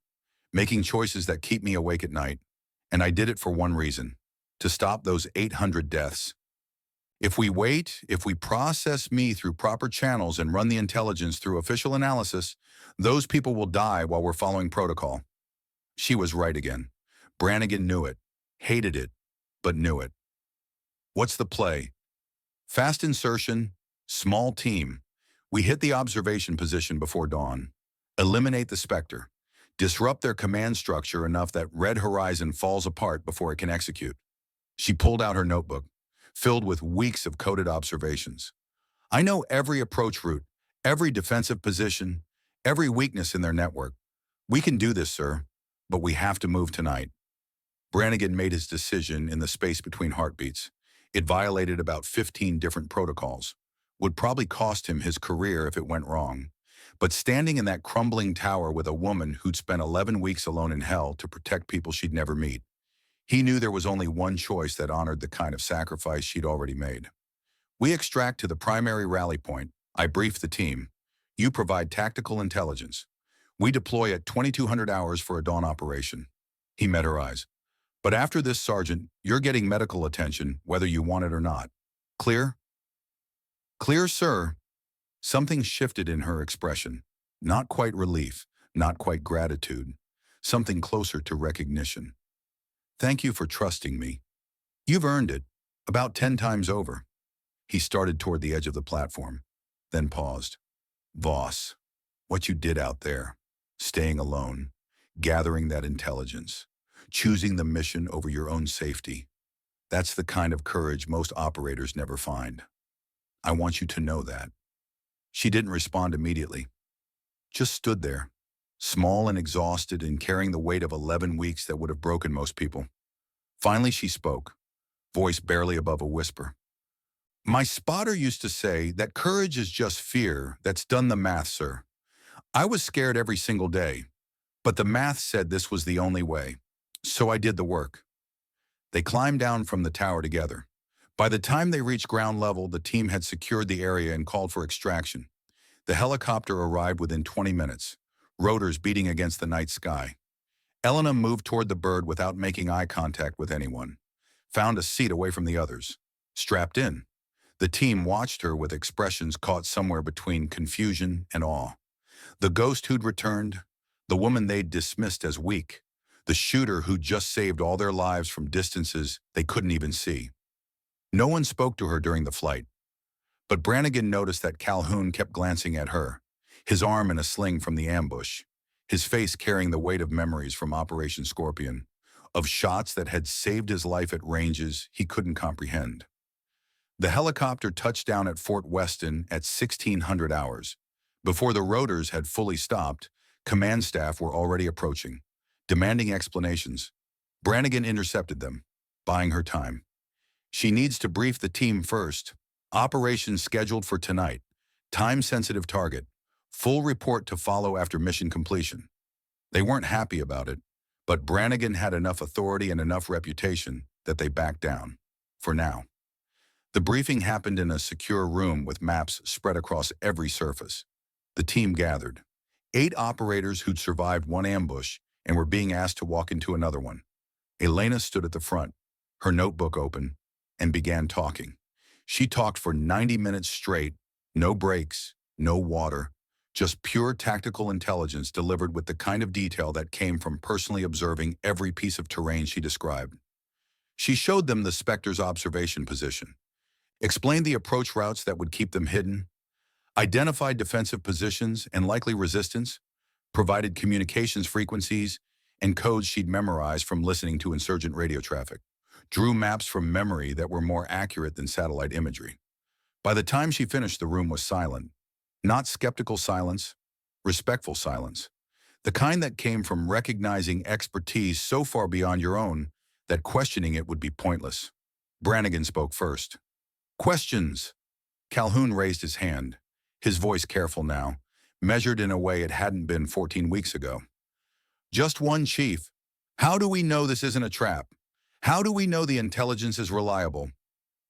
Making choices that keep me awake at night. And I did it for one reason. To stop those 800 deaths. If we wait, if we process me through proper channels and run the intelligence through official analysis, those people will die while we're following protocol. She was right again. Brannigan knew it, hated it, but knew it. What's the play? Fast insertion, small team. We hit the observation position before dawn. Eliminate the Spectre. Disrupt their command structure enough that Red Horizon falls apart before it can execute. She pulled out her notebook, filled with weeks of coded observations. I know every approach route, every defensive position, every weakness in their network. We can do this, sir, but we have to move tonight. Brannigan made his decision in the space between heartbeats. It violated about 15 different protocols. Would probably cost him his career if it went wrong. But standing in that crumbling tower with a woman who'd spent 11 weeks alone in hell to protect people she'd never meet, he knew there was only one choice that honored the kind of sacrifice she'd already made. We extract to the primary rally point. I brief the team. You provide tactical intelligence. We deploy at 2200 hours for a dawn operation. He met her eyes. But after this, Sergeant, you're getting medical attention, whether you want it or not. Clear? Clear, sir. Something shifted in her expression. Not quite relief, not quite gratitude. Something closer to recognition. Thank you for trusting me. You've earned it. About 10 times over. He started toward the edge of the platform, then paused. Voss, what you did out there, staying alone, gathering that intelligence, choosing the mission over your own safety, that's the kind of courage most operators never find. I want you to know that. She didn't respond immediately, just stood there, small and exhausted and carrying the weight of 11 weeks that would have broken most people. Finally, she spoke, voice barely above a whisper. My spotter used to say that courage is just fear that's done the math, sir. I was scared every single day, but the math said this was the only way. So I did the work. They climbed down from the tower together. By the time they reached ground level, the team had secured the area and called for extraction. The helicopter arrived within 20 minutes, rotors beating against the night sky. Elena moved toward the bird without making eye contact with anyone, found a seat away from the others, strapped in. The team watched her with expressions caught somewhere between confusion and awe. The ghost who'd returned, the woman they'd dismissed as weak, the shooter who'd just saved all their lives from distances they couldn't even see. No one spoke to her during the flight, but Brannigan noticed that Calhoun kept glancing at her, his arm in a sling from the ambush, his face carrying the weight of memories from Operation Scorpion, of shots that had saved his life at ranges he couldn't comprehend. The helicopter touched down at Fort Weston at 1600 hours. Before the rotors had fully stopped, command staff were already approaching, demanding explanations. Brannigan intercepted them, buying her time. She needs to brief the team first. Operation scheduled for tonight. Time-sensitive target. Full report to follow after mission completion. They weren't happy about it, but Brannigan had enough authority and enough reputation that they backed down. For now. The briefing happened in a secure room with maps spread across every surface. The team gathered. 8 operators who'd survived one ambush and were being asked to walk into another one. Elena stood at the front, her notebook open, and began talking. She talked for 90 minutes straight, no breaks, no water, just pure tactical intelligence delivered with the kind of detail that came from personally observing every piece of terrain she described. She showed them the Spectre's observation position, explained the approach routes that would keep them hidden, identified defensive positions and likely resistance, provided communications frequencies and codes she'd memorized from listening to insurgent radio traffic, drew maps from memory that were more accurate than satellite imagery. By the time she finished, the room was silent. Not skeptical silence, respectful silence. The kind that came from recognizing expertise so far beyond your own that questioning it would be pointless. Brannigan spoke first. Questions. Calhoun raised his hand, his voice careful now, measured in a way it hadn't been 14 weeks ago. Just one, Chief. How do we know this isn't a trap? How do we know the intelligence is reliable?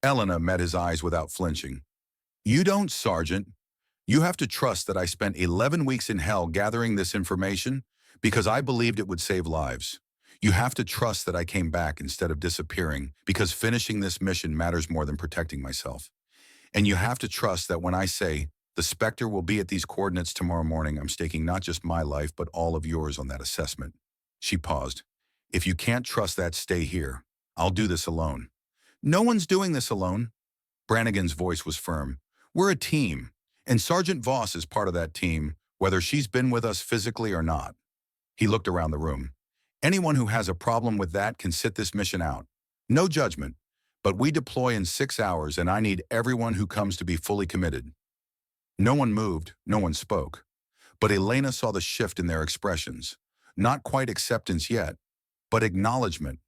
Elena met his eyes without flinching. You don't, Sergeant. You have to trust that I spent 11 weeks in hell gathering this information because I believed it would save lives. You have to trust that I came back instead of disappearing because finishing this mission matters more than protecting myself. And you have to trust that when I say the Spectre will be at these coordinates tomorrow morning, I'm staking not just my life but all of yours on that assessment. She paused. If you can't trust that, stay here. I'll do this alone. No one's doing this alone. Brannigan's voice was firm. We're a team, and Sergeant Voss is part of that team, whether she's been with us physically or not. He looked around the room. Anyone who has a problem with that can sit this mission out. No judgment, but we deploy in 6 hours and I need everyone who comes to be fully committed. No one moved, no one spoke, but Elena saw the shift in their expressions. Not quite acceptance yet, but acknowledgement,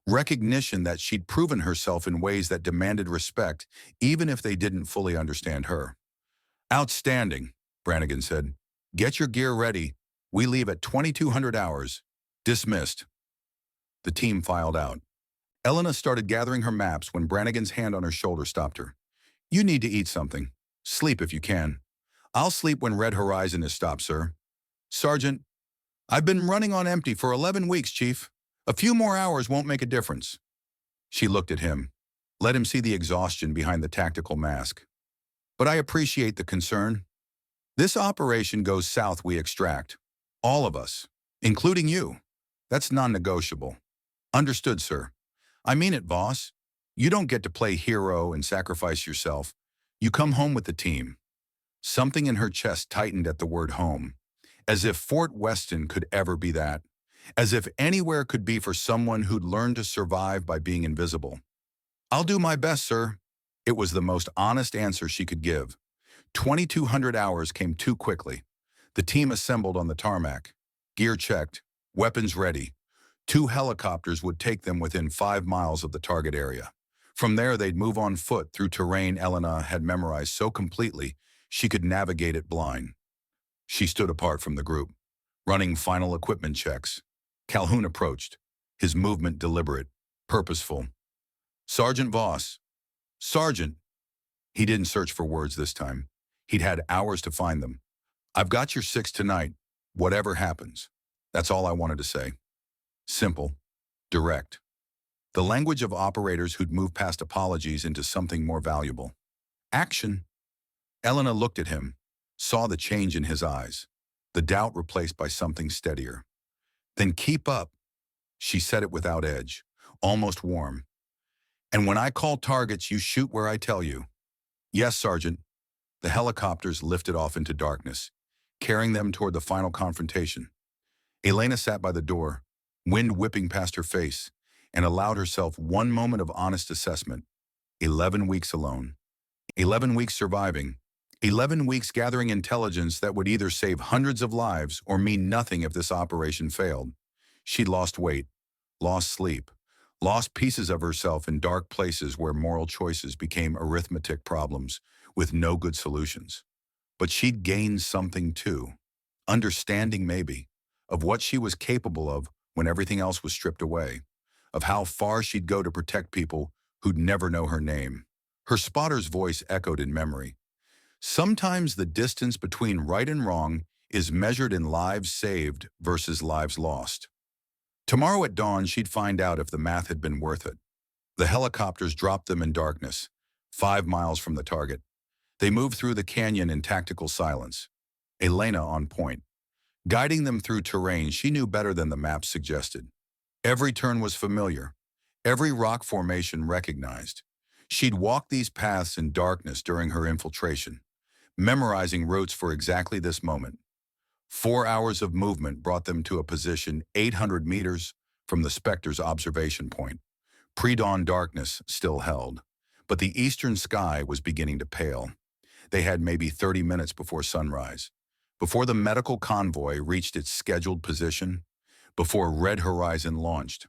recognition that she'd proven herself in ways that demanded respect, even if they didn't fully understand her. Outstanding, Brannigan said. Get your gear ready. We leave at 2200 hours. Dismissed. The team filed out. Elena started gathering her maps when Brannigan's hand on her shoulder stopped her. You need to eat something. Sleep if you can. I'll sleep when Red Horizon is stopped, sir. Sergeant, I've been running on empty for 11 weeks, Chief. A few more hours won't make a difference. She looked at him, let him see the exhaustion behind the tactical mask. But I appreciate the concern. This operation goes south, we extract. All of us, including you. That's non-negotiable. Understood, sir. I mean it, Voss. You don't get to play hero and sacrifice yourself. You come home with the team. Something in her chest tightened at the word home, as if Fort Weston could ever be that, as if anywhere could be for someone who'd learned to survive by being invisible. I'll do my best, sir. It was the most honest answer she could give. 2,200 hours came too quickly. The team assembled on the tarmac. Gear checked, weapons ready. 2 helicopters would take them within 5 miles of the target area. From there, they'd move on foot through terrain Elena had memorized so completely she could navigate it blind. She stood apart from the group, running final equipment checks. Calhoun approached, his movement deliberate, purposeful. Sergeant Voss. Sergeant. He didn't search for words this time. He'd had hours to find them. I've got your 6 tonight, whatever happens. That's all I wanted to say. Simple, direct. The language of operators who'd moved past apologies into something more valuable. Action. Elena looked at him, saw the change in his eyes, the doubt replaced by something steadier. Then keep up. She said it without edge, almost warm. And when I call targets, you shoot where I tell you. Yes, Sergeant. The helicopters lifted off into darkness, carrying them toward the final confrontation. Elena sat by the door, wind whipping past her face, and allowed herself one moment of honest assessment. 11 weeks alone. 11 weeks surviving. 11 weeks gathering intelligence that would either save hundreds of lives or mean nothing if this operation failed. She'd lost weight, lost sleep, lost pieces of herself in dark places where moral choices became arithmetic problems with no good solutions. But she'd gained something too. Understanding, maybe, of what she was capable of when everything else was stripped away, of how far she'd go to protect people who'd never know her name. Her spotter's voice echoed in memory. Sometimes the distance between right and wrong is measured in lives saved versus lives lost. Tomorrow at dawn, she'd find out if the math had been worth it. The helicopters dropped them in darkness, 5 miles from the target. They moved through the canyon in tactical silence. Elena on point, guiding them through terrain she knew better than the map suggested. Every turn was familiar, every rock formation recognized. She'd walked these paths in darkness during her infiltration, memorizing routes for exactly this moment. 4 hours of movement brought them to a position 800 meters from the Spectre's observation point. Pre-dawn darkness still held, but the eastern sky was beginning to pale. They had maybe 30 minutes before sunrise, before the medical convoy reached its scheduled position, before Red Horizon launched.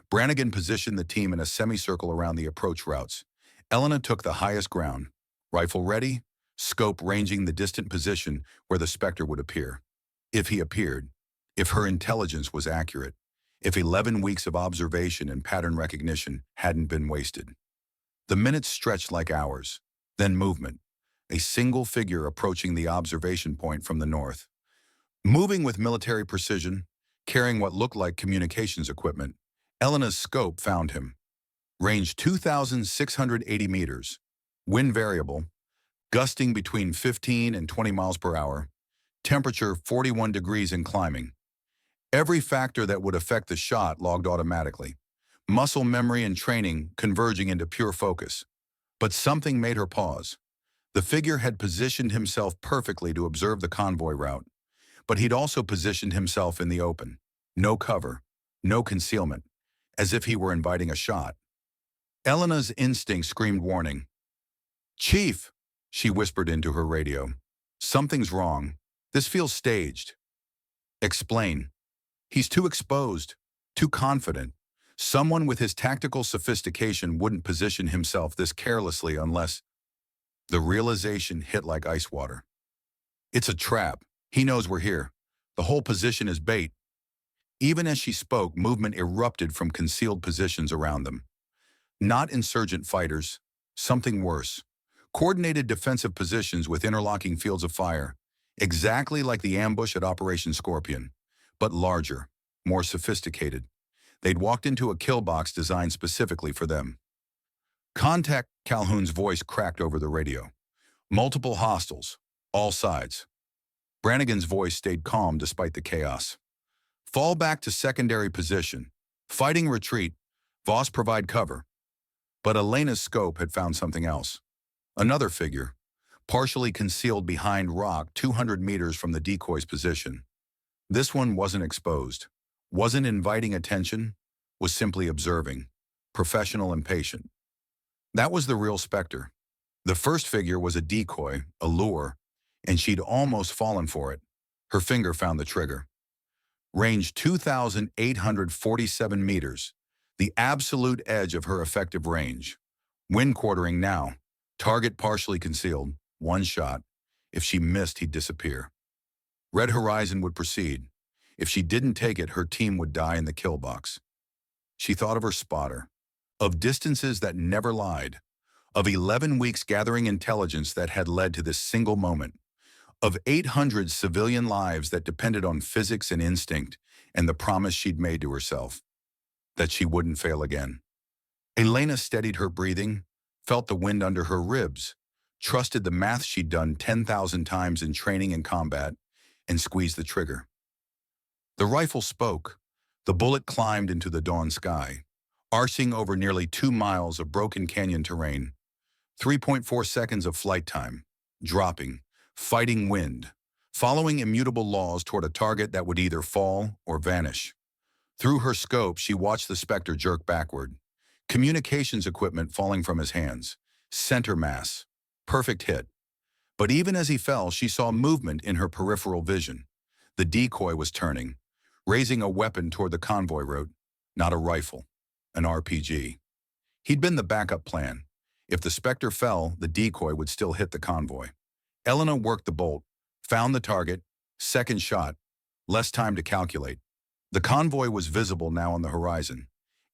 Brannigan positioned the team in a semicircle around the approach routes. Elena took the highest ground, rifle ready, scope ranging the distant position where the Spectre would appear. If he appeared, if her intelligence was accurate, if 11 weeks of observation and pattern recognition hadn't been wasted. The minutes stretched like hours, then movement, a single figure approaching the observation point from the north. Moving with military precision, carrying what looked like communications equipment, Elena's scope found him. Range 2,680 meters, wind variable, gusting between 15 and 20 miles per hour, temperature 41 degrees and climbing. Every factor that would affect the shot logged automatically, muscle memory and training converging into pure focus. But something made her pause. The figure had positioned himself perfectly to observe the convoy route, but he'd also positioned himself in the open. No cover, no concealment, as if he were inviting a shot. Elena's instinct screamed warning. "Chief," she whispered into her radio. "Something's wrong. This feels staged." "Explain." "He's too exposed, too confident. Someone with his tactical sophistication wouldn't position himself this carelessly unless—" The realization hit like ice water. "It's a trap. He knows we're here. The whole position is bait." Even as she spoke, movement erupted from concealed positions around them. Not insurgent fighters, something worse. Coordinated defensive positions with interlocking fields of fire, exactly like the ambush at Operation Scorpion, but larger, more sophisticated. They'd walked into a kill box designed specifically for them. "Contact," Calhoun's voice cracked over the radio. "Multiple hostiles, all sides." Brannigan's voice stayed calm despite the chaos. "Fall back to secondary position. Fighting retreat. Voss provide cover." But Elena's scope had found something else. Another figure, partially concealed behind rock 200 meters from the decoy's position. This one wasn't exposed, wasn't inviting attention, was simply observing, professional and patient. That was the real Spectre. The first figure was a decoy, a lure, and she'd almost fallen for it. Her finger found the trigger. Range 2,847 meters, the absolute edge of her effective range. Wind quartering now, target partially concealed, one shot. If she missed, he'd disappear. Red Horizon would proceed. If she didn't take it, her team would die in the kill box. She thought of her spotter, of distances that never lied, of 11 weeks gathering intelligence that had led to this single moment, of 800 civilian lives that depended on physics and instinct, and the promise she'd made to herself, that she wouldn't fail again. Elena steadied her breathing, felt the wind under her ribs, trusted the math she'd done 10,000 times in training and combat, and squeezed the trigger. The rifle spoke. The bullet climbed into the dawn sky, arcing over nearly 2 miles of broken canyon terrain. 3.4 seconds of flight time, dropping, fighting wind, following immutable laws toward a target that would either fall or vanish. Through her scope, she watched the Spectre jerk backward, communications equipment falling from his hands, center mass, perfect hit. But even as he fell, she saw movement in her peripheral vision. The decoy was turning, raising a weapon toward the convoy route, not a rifle, an RPG. He'd been the backup plan. If the Spectre fell, the decoy would still hit the convoy. Elena worked the bolt, found the target, second shot, less time to calculate. The convoy was visible now on the horizon,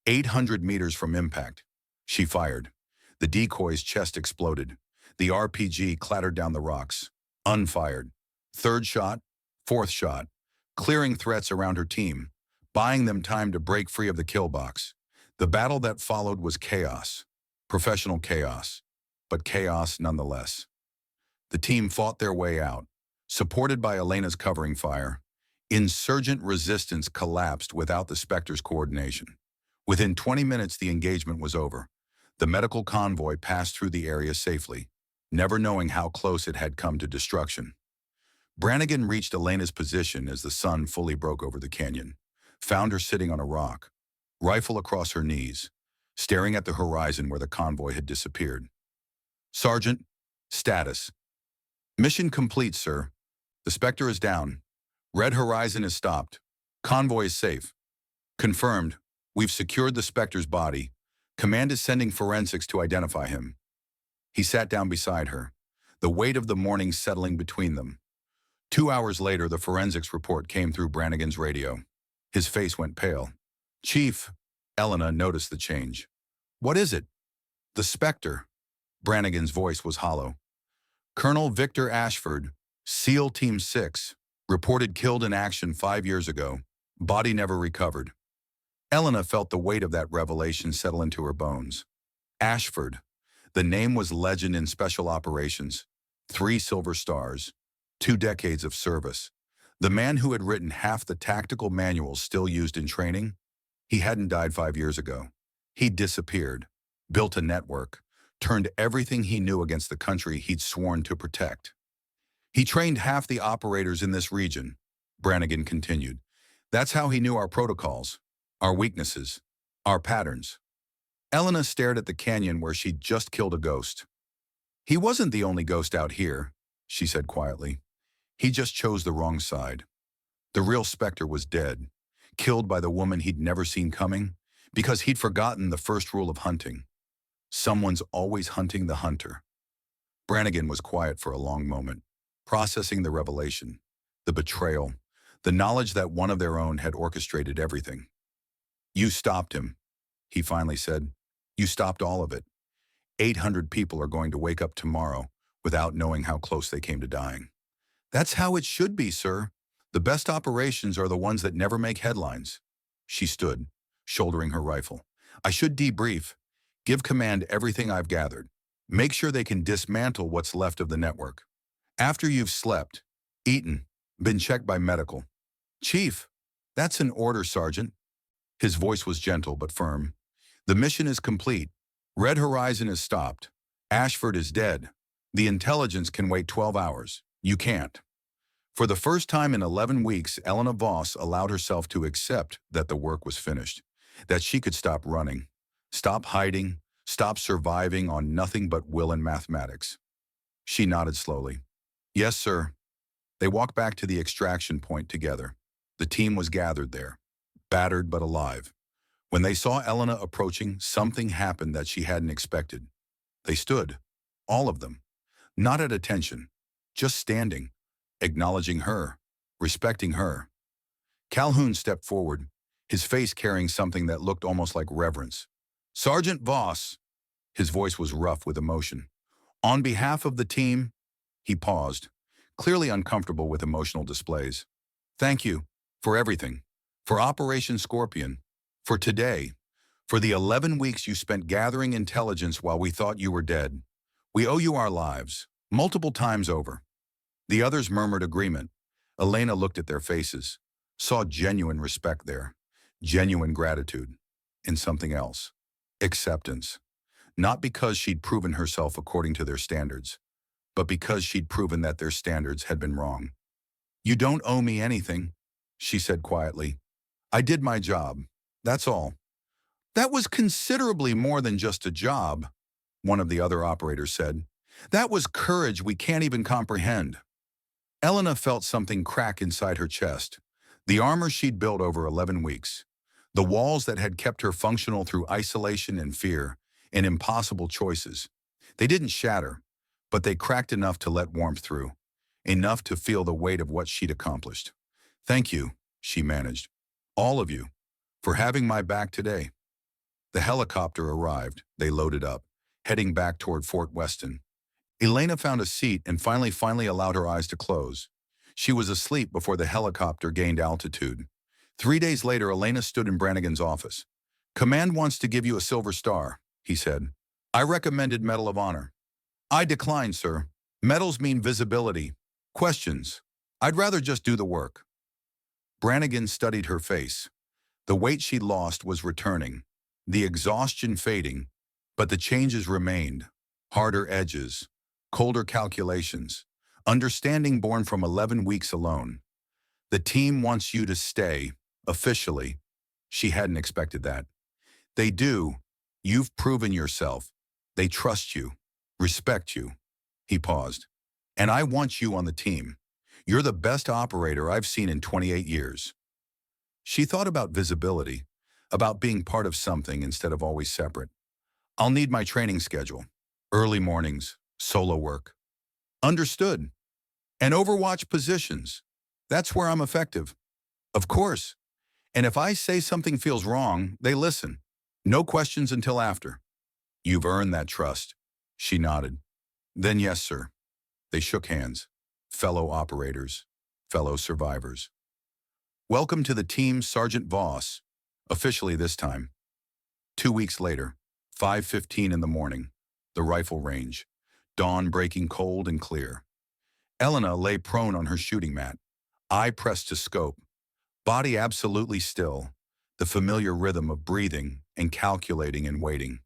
800 meters from impact. She fired. The decoy's chest exploded. The RPG clattered down the rocks, unfired. Third shot, fourth shot, clearing threats around her team, buying them time to break free of the kill box. The battle that followed was chaos, professional chaos, but chaos nonetheless. The team fought their way out, supported by Elena's covering fire. Insurgent resistance collapsed without the Spectre's coordination. Within 20 minutes, the engagement was over. The medical convoy passed through the area safely, never knowing how close it had come to destruction. Brannigan reached Elena's position as the sun fully broke over the canyon, found her sitting on a rock, rifle across her knees, staring at the horizon where the convoy had disappeared. "Sergeant, status." "Mission complete, sir. The Spectre is down. Red Horizon is stopped. Convoy is safe." "Confirmed. We've secured the Spectre's body. Command is sending forensics to identify him." He sat down beside her, the weight of the morning settling between them. 2 hours later, the forensics report came through Brannigan's radio. His face went pale. "Chief," Elena noticed the change. "What is it?" "The Spectre." Brannigan's voice was hollow. "Colonel Victor Ashford, SEAL Team 6, reported killed in action 5 years ago. Body never recovered." Elena felt the weight of that revelation settle into her bones. Ashford. The name was legend in special operations. 3 silver stars. 2 decades of service. The man who had written half the tactical manuals still used in training. He hadn't died 5 years ago. He'd disappeared, built a network, turned everything he knew against the country he'd sworn to protect. "He trained half the operators in this region," Brannigan continued. "That's how he knew our protocols, our weaknesses, our patterns." Elena stared at the canyon where she'd just killed a ghost. "He wasn't the only ghost out here," she said quietly. "He just chose the wrong side. The real Spectre was dead, killed by the woman he'd never seen coming, because he'd forgotten the first rule of hunting. Someone's always hunting the hunter." Brannigan was quiet for a long moment, processing the revelation, the betrayal, the knowledge that one of their own had orchestrated everything. "You stopped him," he finally said. "You stopped all of it. 800 people are going to wake up tomorrow without knowing how close they came to dying." "That's how it should be, sir. The best operations are the ones that never make headlines." She stood, shouldering her rifle. "I should debrief. Give command everything I've gathered. Make sure they can dismantle what's left of the network. After you've slept, eaten, been checked by medical." "Chief, that's an order, Sergeant." His voice was gentle but firm. "The mission is complete. Red Horizon is stopped. Ashford is dead. The intelligence can wait 12 hours. You can't. For the first time in 11 weeks, Elena Voss allowed herself to accept that the work was finished, that she could stop running, stop hiding, stop surviving on nothing but will and mathematics. She nodded slowly. Yes, sir. They walked back to the extraction point together. The team was gathered there, battered but alive. When they saw Elena approaching, something happened that she hadn't expected. They stood, all of them, not at attention, just standing, acknowledging her, respecting her. Calhoun stepped forward, his face carrying something that looked almost like reverence. Sergeant Voss, his voice was rough with emotion. On behalf of the team, he paused, clearly uncomfortable with emotional displays. Thank you for everything, for Operation Scorpion, for today, for the 11 weeks you spent gathering intelligence while we thought you were dead. We owe you our lives, multiple times over. The others murmured agreement. Elena looked at their faces, saw genuine respect there, genuine gratitude, and something else, acceptance. Not because she'd proven herself according to their standards, but because she'd proven that their standards had been wrong. You don't owe me anything, she said quietly. I did my job, that's all. That was considerably more than just a job, one of the other operators said. That was courage we can't even comprehend. Elena felt something crack inside her chest. The armor she'd built over 11 weeks. The walls that had kept her functional through isolation and fear and impossible choices. They didn't shatter, but they cracked enough to let warmth through, enough to feel the weight of what she'd accomplished. Thank you, she managed, all of you, for having my back today. The helicopter arrived, they loaded up, heading back toward Fort Weston. Elena found a seat and finally allowed her eyes to close. She was asleep before the helicopter gained altitude. 3 days later, Elena stood in Brannigan's office. Command wants to give you a Silver Star, he said. I recommended Medal of Honor. I declined, sir. Medals mean visibility. Questions. I'd rather just do the work. Brannigan studied her face. The weight she'd lost was returning, the exhaustion fading, but the changes remained. Harder edges, colder calculations, understanding born from 11 weeks alone. The team wants you to stay, officially. She hadn't expected that. They do. You've proven yourself. They trust you, respect you. He paused. And I want you on the team. You're the best operator I've seen in 28 years. She thought about visibility, about being part of something instead of always separate. I'll need my training schedule. Early mornings, solo work. Understood. And Overwatch positions. That's where I'm effective. Of course. And if I say something feels wrong, they listen. No questions until after. You've earned that trust. She nodded. Then yes, sir. They shook hands. Fellow operators. Fellow survivors. Welcome to the team, Sergeant Voss. Officially this time. 2 weeks later, 5:15 in the morning, the rifle range. Dawn breaking cold and clear. Elena lay prone on her shooting mat. Eye pressed to scope. Body absolutely still. The familiar rhythm of breathing and calculating and waiting.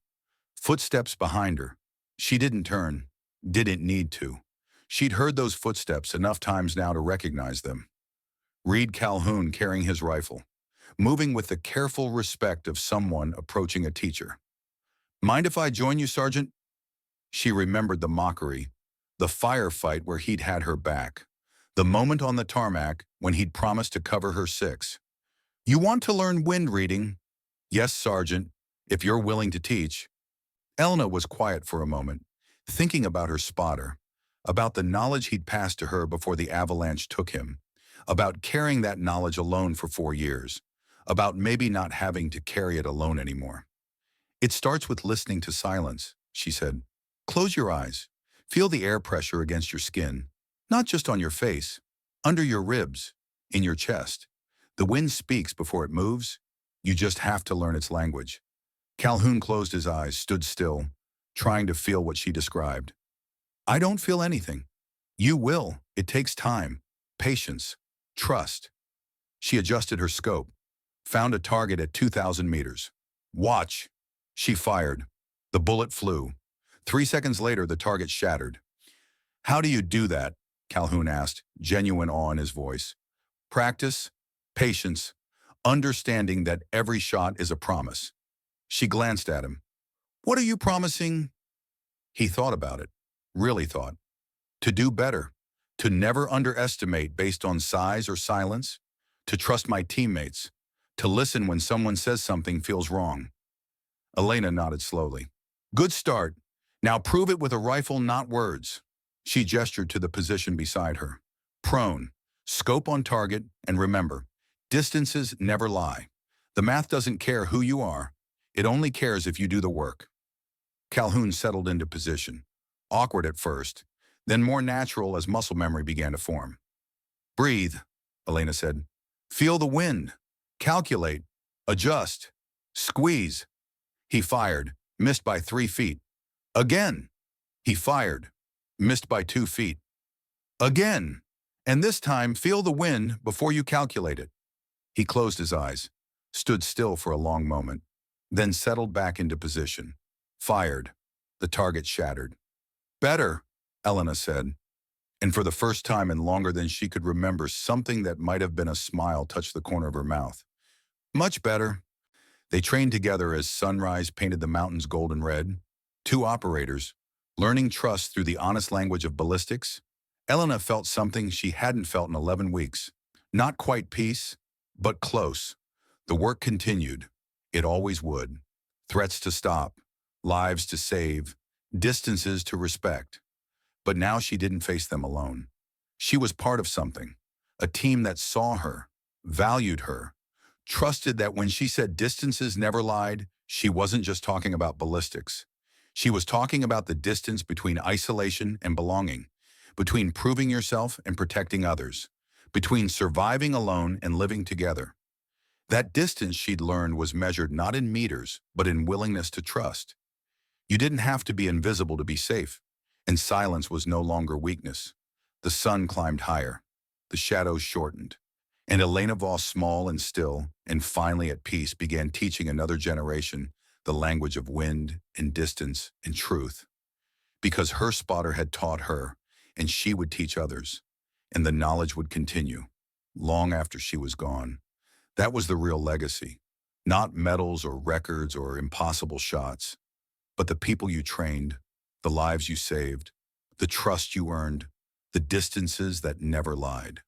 Footsteps behind her. She didn't turn. Didn't need to. She'd heard those footsteps enough times now to recognize them. Reed Calhoun carrying his rifle, moving with the careful respect of someone approaching a teacher. Mind if I join you, Sergeant? She remembered the mockery, the firefight where he'd had her back, the moment on the tarmac when he'd promised to cover her 6. You want to learn wind reading? Yes, Sergeant, if you're willing to teach. Elena was quiet for a moment, thinking about her spotter, about the knowledge he'd passed to her before the avalanche took him, about carrying that knowledge alone for 4 years, about maybe not having to carry it alone anymore. It starts with listening to silence, she said. Close your eyes. Feel the air pressure against your skin, not just on your face, under your ribs, in your chest. The wind speaks before it moves. You just have to learn its language. Calhoun closed his eyes, stood still, trying to feel what she described. I don't feel anything. You will. It takes time, patience, trust. She adjusted her scope, found a target at 2,000 meters. Watch. She fired. The bullet flew. 3 seconds later, the target shattered. How do you do that? Calhoun asked, genuine awe in his voice. Practice, patience, understanding that every shot is a promise. She glanced at him. What are you promising? He thought about it, really thought. To do better, to never underestimate based on size or silence, to trust my teammates, to listen when someone says something feels wrong. Elena nodded slowly. Good start. Now prove it with a rifle, not words. She gestured to the position beside her. Prone, scope on target, and remember, distances never lie. The math doesn't care who you are. It only cares if you do the work. Calhoun settled into position, awkward at first, then more natural as muscle memory began to form. Breathe, Elena said. Feel the wind. Calculate. Adjust. Squeeze. He fired, missed by 3 feet. Again. He fired, missed by 2 feet. Again. And this time, feel the wind before you calculate it. He closed his eyes, stood still for a long moment, then settled back into position. Fired. The target shattered. Better, Elena said. And for the first time in longer than she could remember, something that might have been a smile touched the corner of her mouth. Much better. They trained together as sunrise painted the mountains golden red. 2 operators, learning trust through the honest language of ballistics. Elena felt something she hadn't felt in 11 weeks. Not quite peace, but close. The work continued. It always would. Threats to stop, lives to save, distances to respect. But now she didn't face them alone. She was part of something, a team that saw her, valued her, trusted that when she said distances never lied, she wasn't just talking about ballistics. She was talking about the distance between isolation and belonging, between proving yourself and protecting others, between surviving alone and living together. That distance, she'd learned, was measured not in meters, but in willingness to trust. You didn't have to be invisible to be safe, and silence was no longer weakness. The sun climbed higher, the shadows shortened, and Elena Voss, small and still, and finally at peace, began teaching another generation the language of wind and distance and truth. Because her spotter had taught her, and she would teach others, and the knowledge would continue, long after she was gone. That was the real legacy, not medals or records or impossible shots, but the people you trained, the lives you saved, the trust you earned, the distances that never lied.